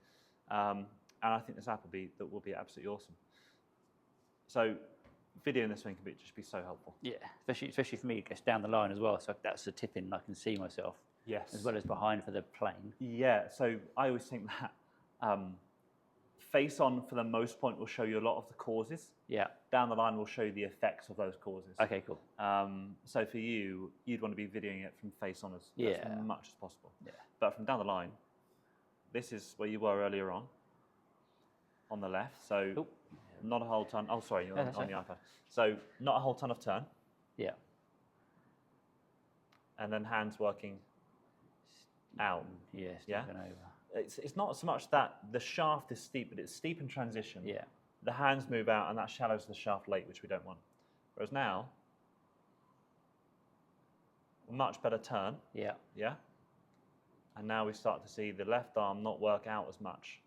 [SPEAKER 2] And I think this app will be absolutely awesome. So videoing this swing can just be so helpful. Yeah,
[SPEAKER 1] especially for me, it gets down the line as well. So that's a tip in, I can see myself.
[SPEAKER 2] Yes.
[SPEAKER 1] As well as behind for the plane.
[SPEAKER 2] Yeah, so I always think that face on, for the most part, will show you a lot of the causes.
[SPEAKER 1] Yeah.
[SPEAKER 2] Down the line will show you the effects of those causes.
[SPEAKER 1] Okay, cool.
[SPEAKER 2] So for you, you'd want to be videoing it from face on as much as possible.
[SPEAKER 1] Yeah.
[SPEAKER 2] But from down the line, this is where you were earlier on the left. So not a whole ton. Oh, sorry, you're on the iPad. So not a whole ton of turn.
[SPEAKER 1] Yeah.
[SPEAKER 2] And then hands working out.
[SPEAKER 1] Yeah.
[SPEAKER 2] Over. It's not so much that the shaft is steep, but it's steep in transition.
[SPEAKER 1] Yeah.
[SPEAKER 2] The hands move out, and that shallows the shaft late, which we don't want. Whereas now, a much better turn.
[SPEAKER 1] Yeah.
[SPEAKER 2] Yeah. And now we start to see the left arm not work out as much.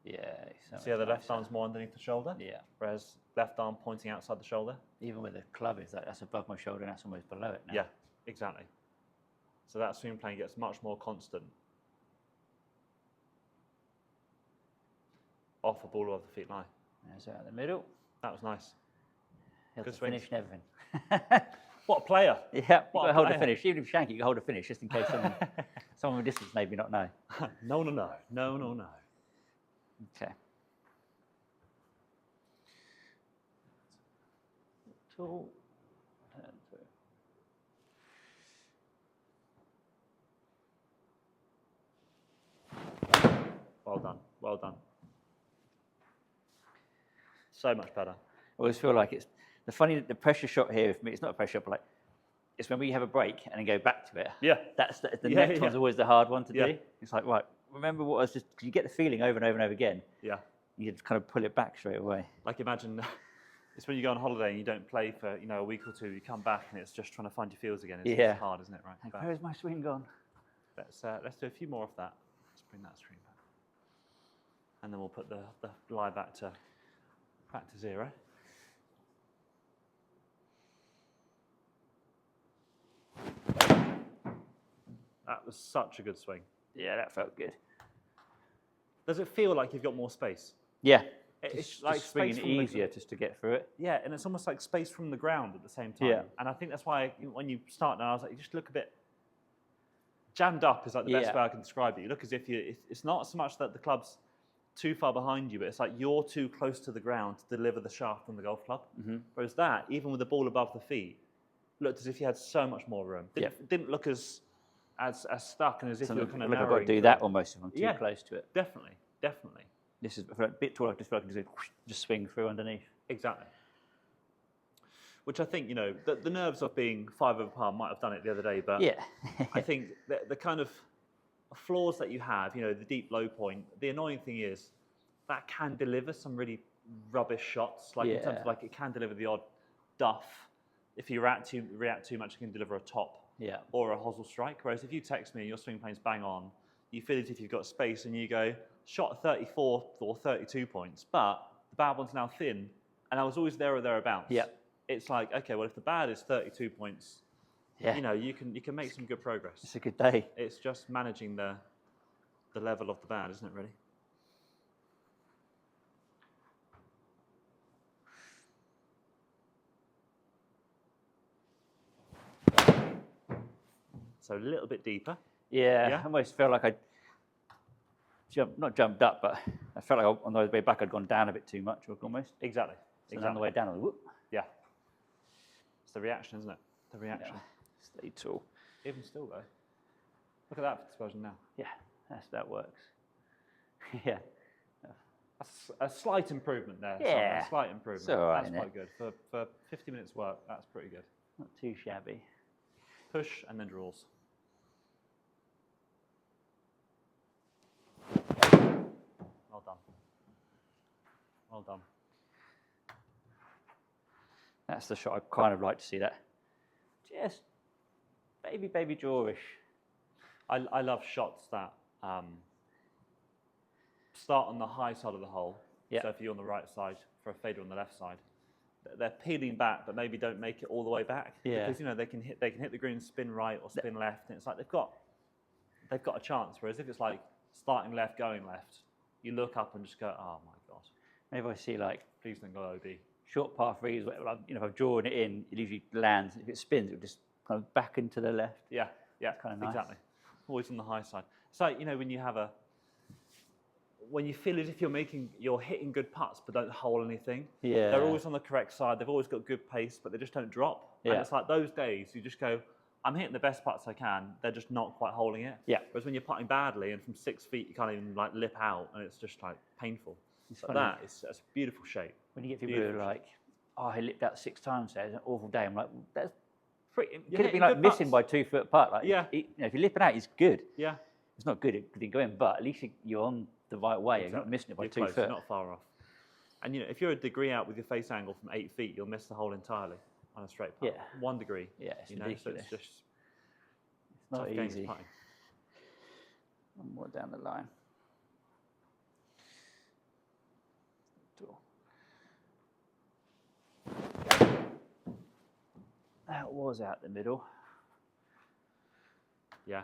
[SPEAKER 1] Yeah.
[SPEAKER 2] See how the left arm's more underneath the shoulder?
[SPEAKER 1] Yeah.
[SPEAKER 2] Whereas left arm pointing outside the shoulder?
[SPEAKER 1] Even with the club, that's above my shoulder and that's almost below it now.
[SPEAKER 2] Yeah, exactly. So that swing plane gets much more constant. Off the ball, off the feet lie.
[SPEAKER 1] There's out in the middle.
[SPEAKER 2] That was nice.
[SPEAKER 1] Good finish and everything.
[SPEAKER 2] What a player.
[SPEAKER 1] Yeah, you've got to hold a finish. Even if you shank it, you got to hold a finish just in case someone with distance maybe not know.
[SPEAKER 2] No.
[SPEAKER 1] Okay. Tool. Turn through.
[SPEAKER 2] Well done. So much better.
[SPEAKER 1] I always feel like it's the pressure shot here for me. It's not a pressure shot, but like it's when we have a break and then go back to it.
[SPEAKER 2] Yeah.
[SPEAKER 1] That's the next one's always the hard one to do. It's like, right, remember what I was just. You get the feeling over and over and over again.
[SPEAKER 2] Yeah.
[SPEAKER 1] You just kind of pull it back straight away.
[SPEAKER 2] Like imagine, it's when you go on holiday and you don't play for a week or two. You come back and it's just trying to find your feels again. It's hard, isn't it? Right.
[SPEAKER 1] Like, where's my swing gone?
[SPEAKER 2] Let's do a few more of that. Let's bring that screen back, and then we'll put the lie back to 0. That was such a good swing.
[SPEAKER 1] Yeah, that felt good.
[SPEAKER 2] Does it feel like you've got more space?
[SPEAKER 1] Yeah.
[SPEAKER 2] It's like
[SPEAKER 1] swinging
[SPEAKER 2] space
[SPEAKER 1] easier just to get through it.
[SPEAKER 2] Yeah, and it's almost like space from the ground at the same time.
[SPEAKER 1] Yeah.
[SPEAKER 2] And I think that's why when you start now, I was like, you just look a bit jammed up is like the best way I can describe it. You look as if it's not so much that the club's too far behind you, but it's like you're too close to the ground to deliver the shaft from the golf club. Mm-hmm. Whereas that, even with the ball above the feet, looked as if you had so much more room. Didn't look as stuck and as if you were kind of
[SPEAKER 1] I've got to do that almost if I'm too close to it.
[SPEAKER 2] Definitely.
[SPEAKER 1] This is a bit taller, I just feel like I can just swing through underneath.
[SPEAKER 2] Exactly. Which I think, the nerves of being 5 over par might have done it the other day, but I think the kind of flaws that you have, the deep low point, the annoying thing is that can deliver some really rubbish shots, in terms of it can deliver the odd duff. If you react too much, you can deliver a top or a hosel strike. Whereas if you text me and your swing plane's bang on, you feel as if you've got space and you go, shot 34 or 32 points, but the bad one's now thin, and I was always there or thereabouts.
[SPEAKER 1] Yeah.
[SPEAKER 2] It's like, okay, well, if the bad is 32 points, you know, you can make some good progress.
[SPEAKER 1] It's a good day.
[SPEAKER 2] It's just managing the level of the bad, isn't it, really? So a little bit deeper.
[SPEAKER 1] Yeah, I almost felt like I not jumped up, but I felt like on the way back I'd gone down a bit too much, almost.
[SPEAKER 2] Exactly.
[SPEAKER 1] So on the way down, I was, whoop.
[SPEAKER 2] Yeah. It's the reaction, isn't it? The reaction.
[SPEAKER 1] Yeah. Stay tall.
[SPEAKER 2] Even still, though. Look at that for dispersion now.
[SPEAKER 1] Yeah, that works. Yeah.
[SPEAKER 2] That's a slight improvement there.
[SPEAKER 1] Yeah.
[SPEAKER 2] A slight improvement.
[SPEAKER 1] It's all right,
[SPEAKER 2] that's quite good. For 50 minutes work, that's pretty good.
[SPEAKER 1] Not too shabby.
[SPEAKER 2] Push and then draws. Well done. Well done.
[SPEAKER 1] That's the shot I kind of like to see that. Just baby drawish.
[SPEAKER 2] I love shots that start on the high side of the hole.
[SPEAKER 1] Yeah.
[SPEAKER 2] So if you're on the right side, for a fader on the left side, they're peeling back, but maybe don't make it all the way back.
[SPEAKER 1] Yeah.
[SPEAKER 2] Because, you know, they can hit the green, spin right or spin left, and it's like they've got a chance. Whereas if it's like starting left, going left, you look up and just go, oh my god.
[SPEAKER 1] Maybe I see like
[SPEAKER 2] Please don't go OB.
[SPEAKER 1] short par threes, whatever, you know, if I've drawn it in, it usually lands. If it spins, it will just kind of back into the left.
[SPEAKER 2] Yeah,
[SPEAKER 1] kind of nice.
[SPEAKER 2] Exactly. Always on the high side. It's like, you know, when you feel as if you're hitting good putts but don't hole anything.
[SPEAKER 1] Yeah.
[SPEAKER 2] They're always on the correct side. They've always got good pace, but they just don't drop.
[SPEAKER 1] Yeah.
[SPEAKER 2] And it's like those days you just go, I'm hitting the best putts I can. They're just not quite holding it.
[SPEAKER 1] Yeah.
[SPEAKER 2] Whereas when you're putting badly and from 6 feet you can't even like lip out, and it's just like painful. But that's a beautiful shape.
[SPEAKER 1] When you get people who are like, oh, I lipped out 6 times there, it's an awful day. I'm like, that's pretty, could have been like missing by 2 foot putt. Like,
[SPEAKER 2] Yeah.
[SPEAKER 1] you know, if you lip it out, it's good.
[SPEAKER 2] Yeah.
[SPEAKER 1] It's not good, it didn't go in, but at least you're on the right way.
[SPEAKER 2] Exactly.
[SPEAKER 1] You're not missing it by
[SPEAKER 2] You're
[SPEAKER 1] 2
[SPEAKER 2] close,
[SPEAKER 1] foot.
[SPEAKER 2] You're not far off. And you know, if you're a degree out with your face angle from 8 feet, you'll miss the hole entirely on a straight putt.
[SPEAKER 1] Yeah.
[SPEAKER 2] 1 degree.
[SPEAKER 1] Yeah, it's
[SPEAKER 2] you know,
[SPEAKER 1] ridiculous.
[SPEAKER 2] so it's just
[SPEAKER 1] It's not
[SPEAKER 2] tough games
[SPEAKER 1] easy.
[SPEAKER 2] putting.
[SPEAKER 1] One more down the line. That was out the middle.
[SPEAKER 2] Yeah.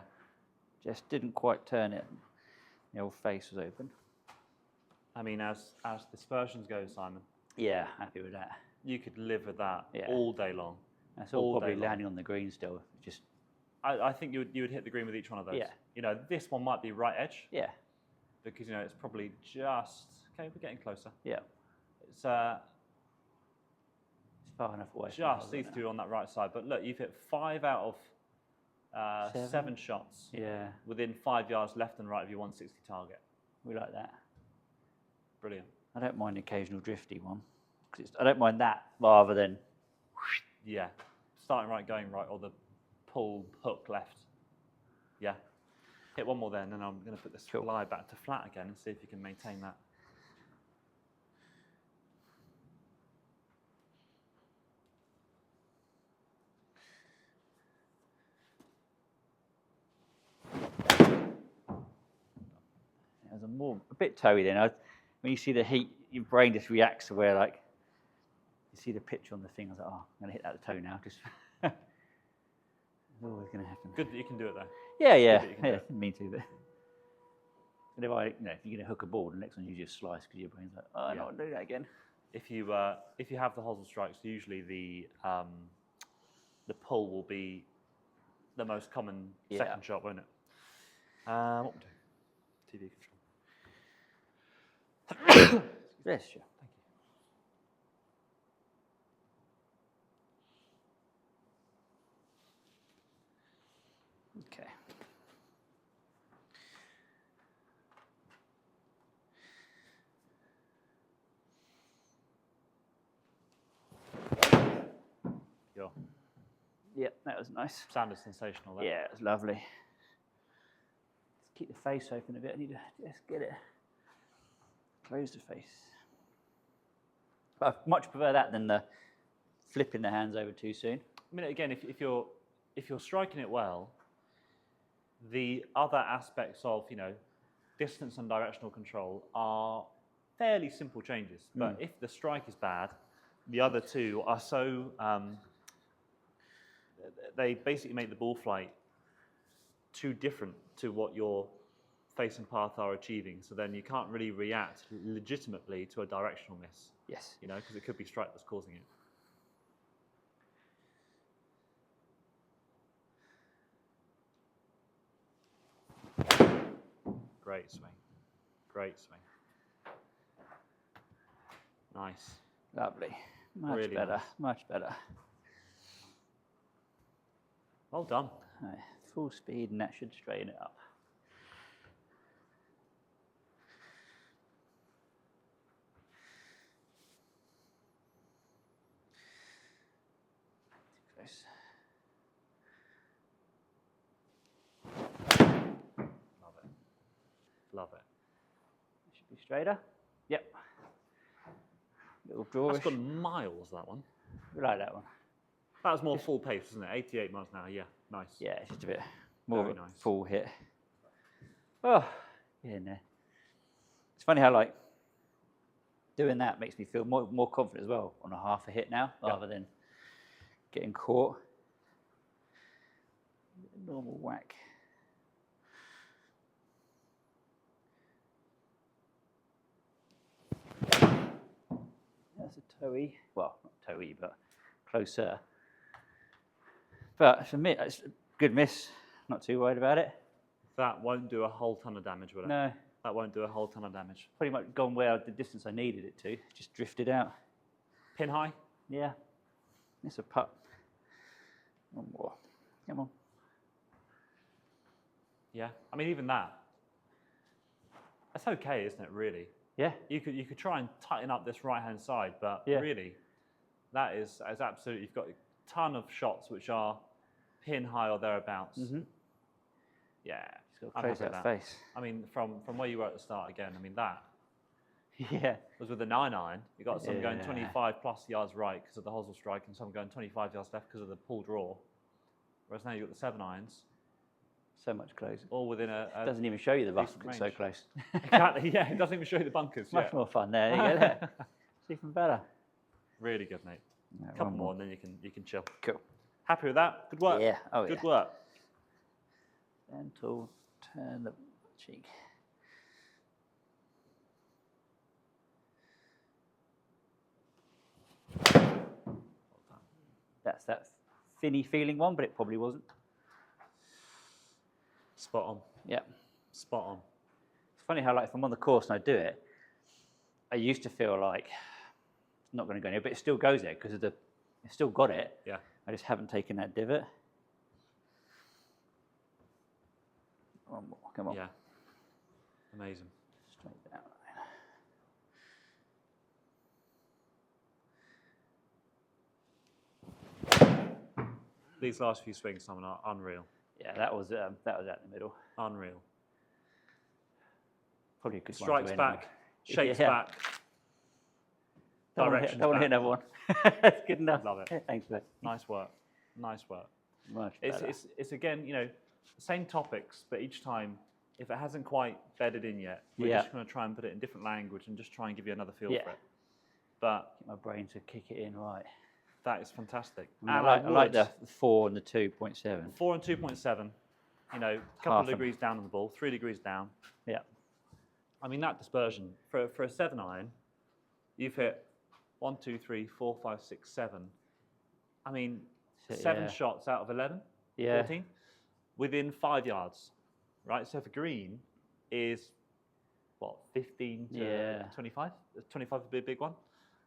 [SPEAKER 1] Just didn't quite turn it. The old face was open.
[SPEAKER 2] I mean, as dispersions go, Simon,
[SPEAKER 1] Yeah, happy with that.
[SPEAKER 2] you could live with that
[SPEAKER 1] Yeah.
[SPEAKER 2] all day long.
[SPEAKER 1] That's all
[SPEAKER 2] All
[SPEAKER 1] probably
[SPEAKER 2] day long.
[SPEAKER 1] landing on the green still. Just
[SPEAKER 2] I think you would hit the green with each one of those.
[SPEAKER 1] Yeah.
[SPEAKER 2] You know, this one might be right edge
[SPEAKER 1] yeah,
[SPEAKER 2] because, you know, it's probably just, okay, we're getting closer.
[SPEAKER 1] yeah.
[SPEAKER 2] It's
[SPEAKER 1] It's far enough away. from the
[SPEAKER 2] just
[SPEAKER 1] hole,
[SPEAKER 2] these
[SPEAKER 1] isn't it?
[SPEAKER 2] two on that right side. But look, you've hit 5 out of 7 shots
[SPEAKER 1] Yeah,
[SPEAKER 2] within 5 yards left and right of your 160 target.
[SPEAKER 1] we like that.
[SPEAKER 2] Brilliant.
[SPEAKER 1] I don't mind the occasional drifty one. 'Cause I don't mind that rather than
[SPEAKER 2] Yeah. Starting right, going right, or the pull, hook left. Yeah. Hit one more then, and I'm going to put this fly back to flat again and see if you can maintain that.
[SPEAKER 1] it was a bit toey then. When you see the heat, your brain just reacts to where like you see the picture on the thing. I was like, oh, I'm going to hit that toe now. Just it's always going to happen.
[SPEAKER 2] Good that you can do it though.
[SPEAKER 1] Yeah, yeah,
[SPEAKER 2] that you can
[SPEAKER 1] yeah.
[SPEAKER 2] do it.
[SPEAKER 1] Didn't mean to, but if you're going to hook a ball, the next one you just slice because your brain's like, oh, I don't want to do that again.
[SPEAKER 2] If you have the hosel strikes, usually the pull will be the most common second shot, won't it? What we'll do? TV control.
[SPEAKER 1] Yes, sure.
[SPEAKER 2] Thank you.
[SPEAKER 1] Okay.
[SPEAKER 2] Go.
[SPEAKER 1] Yep, that was nice.
[SPEAKER 2] Sounded sensational there.
[SPEAKER 1] Yeah, it was lovely. Let's keep the face open a bit. I need to just get it. Close the face. But I much prefer that than the flipping the hands over too soon.
[SPEAKER 2] I mean, again, if you're striking it well, the other aspects of distance and directional control are fairly simple changes. But if the strike is bad, the other two are so they basically make the ball flight too different to what your face and path are achieving. So then you can't really react legitimately to a directional miss.
[SPEAKER 1] Yes.
[SPEAKER 2] Because it could be strike that's causing it. Great swing. Great swing. Nice.
[SPEAKER 1] Lovely. Much
[SPEAKER 2] Really
[SPEAKER 1] better.
[SPEAKER 2] nice.
[SPEAKER 1] Much better.
[SPEAKER 2] Well done.
[SPEAKER 1] Right, full speed, and that should straighten it up. Close.
[SPEAKER 2] Love it. Love it.
[SPEAKER 1] Should be straighter. Yep. Little drawish.
[SPEAKER 2] That's gone miles, that one.
[SPEAKER 1] We like that one.
[SPEAKER 2] That was more full pace, isn't it? 88 miles an hour, yeah. Nice.
[SPEAKER 1] Yeah, it's just a bit more
[SPEAKER 2] Very
[SPEAKER 1] of a
[SPEAKER 2] nice.
[SPEAKER 1] full hit. Oh, get in there. It's funny how doing that makes me feel more confident as well on a half a hit now, rather than getting caught. Normal whack. That's a toe-y. Well, not toe-y, but closer. But for me, it's a good miss. Not too worried about it.
[SPEAKER 2] That won't do a whole ton of damage, will it?
[SPEAKER 1] No,
[SPEAKER 2] That won't do a whole ton of damage.
[SPEAKER 1] pretty much gone where the distance I needed it to. Just drifted out.
[SPEAKER 2] Pin high?
[SPEAKER 1] Yeah, it's a putt. One more. Come on.
[SPEAKER 2] Yeah. I mean, even that. That's okay, isn't it, really?
[SPEAKER 1] Yeah.
[SPEAKER 2] You could try and tighten up this right-hand side, but
[SPEAKER 1] Yeah.
[SPEAKER 2] really, that is absolutely, you've got a ton of shots which are pin high or thereabouts.
[SPEAKER 1] Mm-hmm.
[SPEAKER 2] Yeah.
[SPEAKER 1] Just got
[SPEAKER 2] I'm
[SPEAKER 1] to close
[SPEAKER 2] happy
[SPEAKER 1] that
[SPEAKER 2] with
[SPEAKER 1] face.
[SPEAKER 2] I mean, from where you were at the start again, I mean, that
[SPEAKER 1] Yeah.
[SPEAKER 2] was with the 9-iron. You got some going
[SPEAKER 1] Yeah.
[SPEAKER 2] 25 plus yards right because of the hosel strike and some going 25 yards left because of the pull draw. Whereas now you've got the 7-irons,
[SPEAKER 1] So much closer.
[SPEAKER 2] all within a
[SPEAKER 1] Doesn't even show you the
[SPEAKER 2] decent
[SPEAKER 1] bunkers. It's so
[SPEAKER 2] range.
[SPEAKER 1] close.
[SPEAKER 2] Exactly, yeah, it doesn't even show you the bunkers.
[SPEAKER 1] Much
[SPEAKER 2] Yeah.
[SPEAKER 1] more fun there. You get it. It's even better.
[SPEAKER 2] Really good, mate.
[SPEAKER 1] No,
[SPEAKER 2] A couple
[SPEAKER 1] one
[SPEAKER 2] more and then you can chill.
[SPEAKER 1] Cool.
[SPEAKER 2] Happy with that? Good work.
[SPEAKER 1] Yeah. Oh,
[SPEAKER 2] Good
[SPEAKER 1] yeah.
[SPEAKER 2] work.
[SPEAKER 1] Gentle turn the cheek. That's that finny feeling one, but it probably wasn't.
[SPEAKER 2] Spot on.
[SPEAKER 1] Yeah.
[SPEAKER 2] Spot on.
[SPEAKER 1] It's funny how, if I'm on the course and I do it, I used to feel like it's not going to go anywhere, but it still goes there because it's still got it.
[SPEAKER 2] Yeah.
[SPEAKER 1] I just haven't taken that divot. One more. Come on.
[SPEAKER 2] Yeah. Amazing.
[SPEAKER 1] Straight down.
[SPEAKER 2] These last few swings, Simon, are unreal.
[SPEAKER 1] Yeah, that was out in the middle.
[SPEAKER 2] Unreal.
[SPEAKER 1] Probably a good one.
[SPEAKER 2] Strikes
[SPEAKER 1] to
[SPEAKER 2] back, shakes
[SPEAKER 1] Yeah.
[SPEAKER 2] back.
[SPEAKER 1] Don't
[SPEAKER 2] Directions
[SPEAKER 1] want to hit
[SPEAKER 2] back.
[SPEAKER 1] another one. That's good enough.
[SPEAKER 2] Love it.
[SPEAKER 1] Thanks, mate.
[SPEAKER 2] Nice work. Nice work.
[SPEAKER 1] Much better.
[SPEAKER 2] It's again, same topics, but each time, if it hasn't quite bedded in yet, we're
[SPEAKER 1] Yeah.
[SPEAKER 2] just going to try and put it in different language and just try and give you another feel
[SPEAKER 1] Yeah.
[SPEAKER 2] for it. But
[SPEAKER 1] Get my brain to kick it in right.
[SPEAKER 2] that is fantastic.
[SPEAKER 1] I like the 4 and the 2.7.
[SPEAKER 2] 4 and 2.7. A couple
[SPEAKER 1] Half
[SPEAKER 2] of degrees down on the ball, 3 degrees down.
[SPEAKER 1] Yeah.
[SPEAKER 2] I mean, that dispersion for a 7-iron, you've hit 1, 2, 3, 4, 5, 6, 7. I mean,
[SPEAKER 1] So,
[SPEAKER 2] 7
[SPEAKER 1] yeah.
[SPEAKER 2] shots out of 11,
[SPEAKER 1] Yeah.
[SPEAKER 2] 14, within 5 yards, right? So for green is, 15 to
[SPEAKER 1] Yeah.
[SPEAKER 2] 25? 25 would be a big one,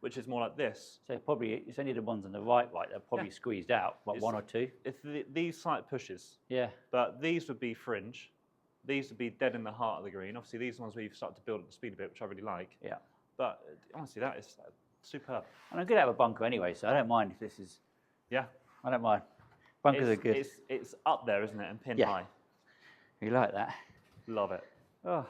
[SPEAKER 2] which is more like this.
[SPEAKER 1] So probably it's only the ones on the right, they're probably
[SPEAKER 2] Yeah.
[SPEAKER 1] squeezed out, like
[SPEAKER 2] It's-
[SPEAKER 1] 1 or 2.
[SPEAKER 2] It's these slight pushes,
[SPEAKER 1] Yeah.
[SPEAKER 2] but these would be fringe. These would be dead in the heart of the green. Obviously, these ones where you've started to build up the speed a bit, which I really like.
[SPEAKER 1] Yeah.
[SPEAKER 2] But honestly, that is superb.
[SPEAKER 1] And I'm good at a bunker anyway, so I don't mind if this is.
[SPEAKER 2] Yeah.
[SPEAKER 1] I don't mind. Bunkers are good.
[SPEAKER 2] It's up there, isn't it? And pin
[SPEAKER 1] Yeah.
[SPEAKER 2] high.
[SPEAKER 1] You like that?
[SPEAKER 2] Love it.
[SPEAKER 1] Oh.